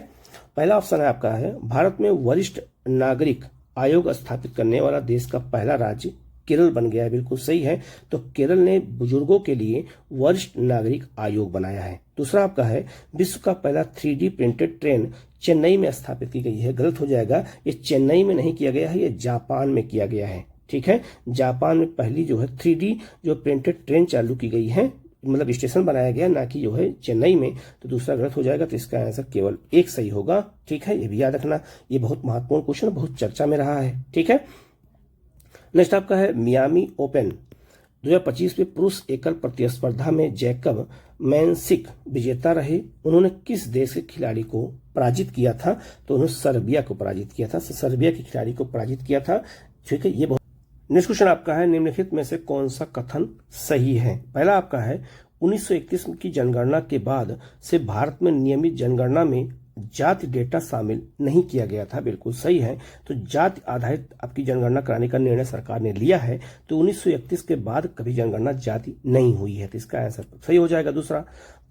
पहला ऑप्शन है आपका है, भारत में वरिष्ठ नागरिक आयोग स्थापित करने वाला देश का पहला राज्य केरल बन गया है, बिल्कुल सही है। तो केरल ने बुजुर्गों के लिए वरिष्ठ नागरिक आयोग बनाया है। दूसरा आपका है, विश्व का पहला 3D प्रिंटेड ट्रेन चेन्नई में स्थापित की गई है, गलत हो जाएगा, ये चेन्नई में नहीं किया गया है, ये जापान में किया गया है। ठीक है, जापान में पहली जो है 3D जो प्रिंटेड ट्रेन चालू की गई है, मतलब स्टेशन बनाया गया, ना कि जो है चेन्नई में, तो दूसरा गलत हो जाएगा। तो इसका आंसर केवल एक सही होगा। ठीक है, ये भी याद रखना, ये बहुत महत्वपूर्ण क्वेश्चन, बहुत चर्चा में रहा है। ठीक है, नेक्स्ट आपका है मियामी ओपन 2025 में पुरुष एकल प्रतिस्पर्धा में जैकब मैनसिक विजेता रहे। उन्होंने किस देश के खिलाड़ी को पराजित किया था? तो उन्होंने सर्बिया को पराजित किया था, सर्बिया के खिलाड़ी को पराजित किया था। ठीक है, ये बहुत। नेक्स्ट क्वेश्चन आपका है निम्नलिखित में से कौन सा कथन सही है? पहला आपका है 1931 की जनगणना के बाद से भारत में नियमित जनगणना में जाति डेटा शामिल नहीं किया गया था। बिल्कुल सही है। तो जाति आधारित आपकी जनगणना कराने का निर्णय सरकार ने लिया है। तो 1931 के बाद कभी जनगणना जाति नहीं हुई है। तो इसका आंसर सही हो जाएगा। दूसरा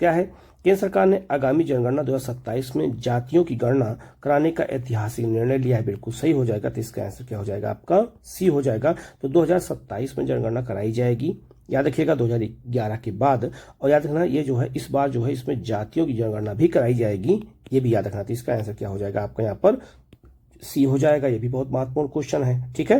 क्या है? केंद्र सरकार ने आगामी जनगणना 2027 में जातियों की गणना कराने का ऐतिहासिक निर्णय लिया है। बिल्कुल सही हो जाएगा। तो इसका आंसर क्या हो जाएगा? आपका सी हो जाएगा। तो 2027 में जनगणना कराई जाएगी, याद रखिएगा, 2011 के बाद। और याद रखना ये जो है इस बार जो है इसमें जातियों की जनगणना भी कराई जाएगी, ये भी याद रखना। तो इसका आंसर क्या हो जाएगा? आपका यहाँ पर सी हो जाएगा। ये भी बहुत महत्वपूर्ण क्वेश्चन है। ठीक है,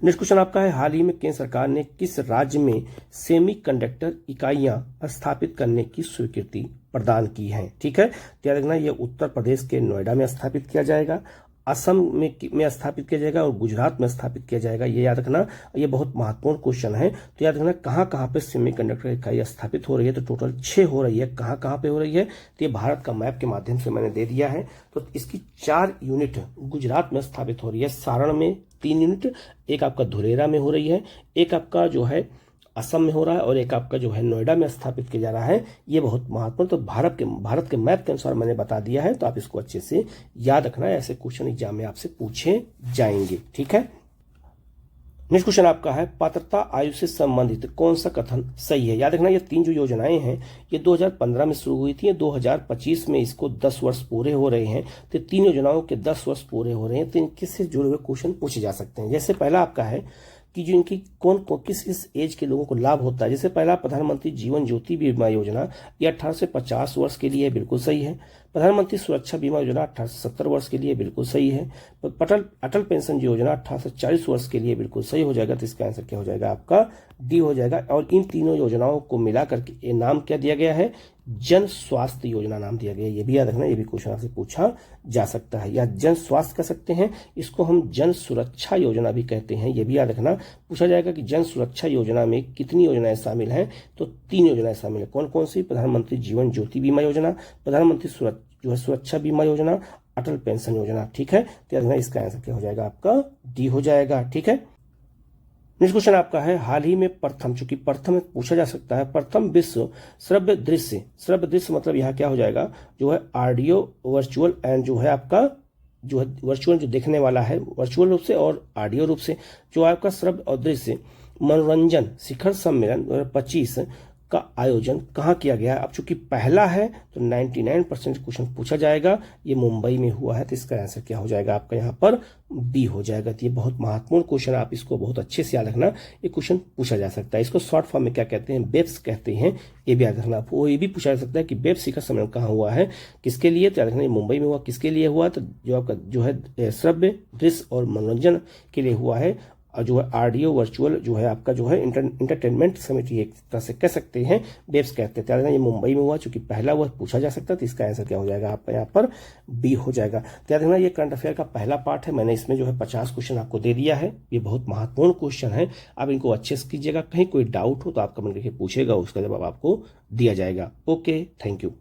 नेक्स्ट क्वेश्चन आपका है हाल ही में केंद्र सरकार ने किस राज्य में सेमीकंडक्टर इकाइयां स्थापित करने की स्वीकृति प्रदान की है? ठीक है, तो याद रखना ये उत्तर प्रदेश के नोएडा में स्थापित किया जाएगा, असम में स्थापित किया जाएगा और गुजरात में स्थापित किया जाएगा। ये याद रखना, ये बहुत महत्वपूर्ण क्वेश्चन है। तो याद रखना कहाँ कहाँ पे सेमीकंडक्टर इकाई स्थापित हो रही है? तो टोटल 6 हो रही है। कहाँ कहाँ पे हो रही है? तो ये भारत का मैप के माध्यम से मैंने दे दिया है। तो इसकी 4 यूनिट गुजरात में स्थापित हो रही है, सारण में 3 यूनिट, एक आपका धुलेरा में हो रही है, एक आपका जो है असम में हो रहा है और एक आपका जो है नोएडा में स्थापित किया जा रहा है। ये बहुत महत्वपूर्ण, तो भारत के मैप के अनुसार मैंने बता दिया है। तो आप इसको अच्छे से याद रखना है, ऐसे क्वेश्चन एग्जाम में आपसे पूछे जाएंगे। ठीक है, नेक्स्ट क्वेश्चन आपका है पात्रता आयु से संबंधित कौन सा कथन सही है? याद रखना ये 3 जो योजनाएं हैं ये 2015 में शुरू हुई थी, 2025 में इसको 10 वर्ष पूरे हो रहे हैं। तो 3 योजनाओं के 10 वर्ष पूरे हो रहे हैं। तो इनके से जुड़े हुए क्वेश्चन पूछे जा सकते हैं। जैसे पहला आपका है कि जो इनकी किस एज के लोगों को लाभ होता है। जैसे पहला प्रधानमंत्री जीवन ज्योति बीमा योजना, ये 18 से 50 वर्ष के लिए बिल्कुल सही है। प्रधानमंत्री सुरक्षा बीमा योजना 18 से 70 वर्ष के लिए बिल्कुल सही है। अटल पेंशन योजना 18 से 40 वर्ष के लिए बिल्कुल सही हो जाएगा। तो इसका आंसर क्या हो जाएगा? आपका डी हो जाएगा। और इन तीनों योजनाओं को मिला करके ये नाम क्या दिया गया है? जन स्वास्थ्य योजना नाम दिया गया है। ये भी याद रखना, ये भी क्वेश्चन आपसे पूछा जा सकता है। या जन स्वास्थ्य कह सकते हैं, इसको हम जन सुरक्षा योजना भी कहते हैं। ये भी याद रखना, पूछा जाएगा कि जन सुरक्षा योजना में कितनी योजनाएं शामिल हैं? तो 3 योजनाएं शामिल है। कौन कौन सी? प्रधानमंत्री जीवन ज्योति बीमा योजना, प्रधानमंत्री सुरक्षा बीमा योजना, अटल पेंशन योजना। ठीक है, तो याद रखना इसका आंसर क्या हो जाएगा? आपका डी हो जाएगा। ठीक है, नेक्स्ट क्वेश्चन आपका है हाल ही में प्रथम, चूंकि प्रथम पूछा जा सकता है, प्रथम विश्व श्रव्य दृश्य मतलब यहाँ क्या हो जाएगा? जो है ऑडियो वर्चुअल एंड जो है आपका जो है वर्चुअल जो देखने वाला है वर्चुअल रूप से और ऑडियो रूप से, जो आपका श्रव्य और दृश्य मनोरंजन शिखर सम्मेलन 2025 का आयोजन कहाँ किया गया है? अब चूंकि पहला है तो 99% क्वेश्चन पूछा जाएगा, ये मुंबई में हुआ है। तो इसका आंसर क्या हो जाएगा? आपका यहाँ पर बी हो जाएगा। तो ये बहुत महत्वपूर्ण क्वेश्चन, आप इसको बहुत अच्छे से याद रखना। ये क्वेश्चन पूछा जा सकता है। इसको शॉर्ट फॉर्म में क्या कहते हैं? बेब्स कहते हैं। ये भी याद रखना। आपको ये भी पूछा जा सकता है कि बेब्स शिखर सम्मेलन कहाँ हुआ है, किसके लिए? तो याद रखना मुंबई में हुआ। किसके लिए हुआ? तो जो आपका जो है श्रव्य दृश्य और मनोरंजन के लिए हुआ है। और जो है ऑडियो वर्चुअल जो है आपका जो है इंटरटेनमेंट समिति, एक तरह से कह सकते हैं, बेब्स कहते हैं। ये मुंबई में हुआ, चूंकि पहला वह पूछा जा सकता है। तो इसका आंसर क्या हो जाएगा? आपका यहाँ पर बी हो जाएगा। तो याद रखना ये करंट अफेयर का पहला पार्ट है। मैंने इसमें जो है 50 क्वेश्चन आपको दे दिया है। ये बहुत महत्वपूर्ण क्वेश्चन है, आप इनको अच्छे से कीजिएगा। कहीं कोई डाउट हो तो आप कमेंट करके पूछेगा, उसका जवाब आपको दिया जाएगा। Okay, thank you.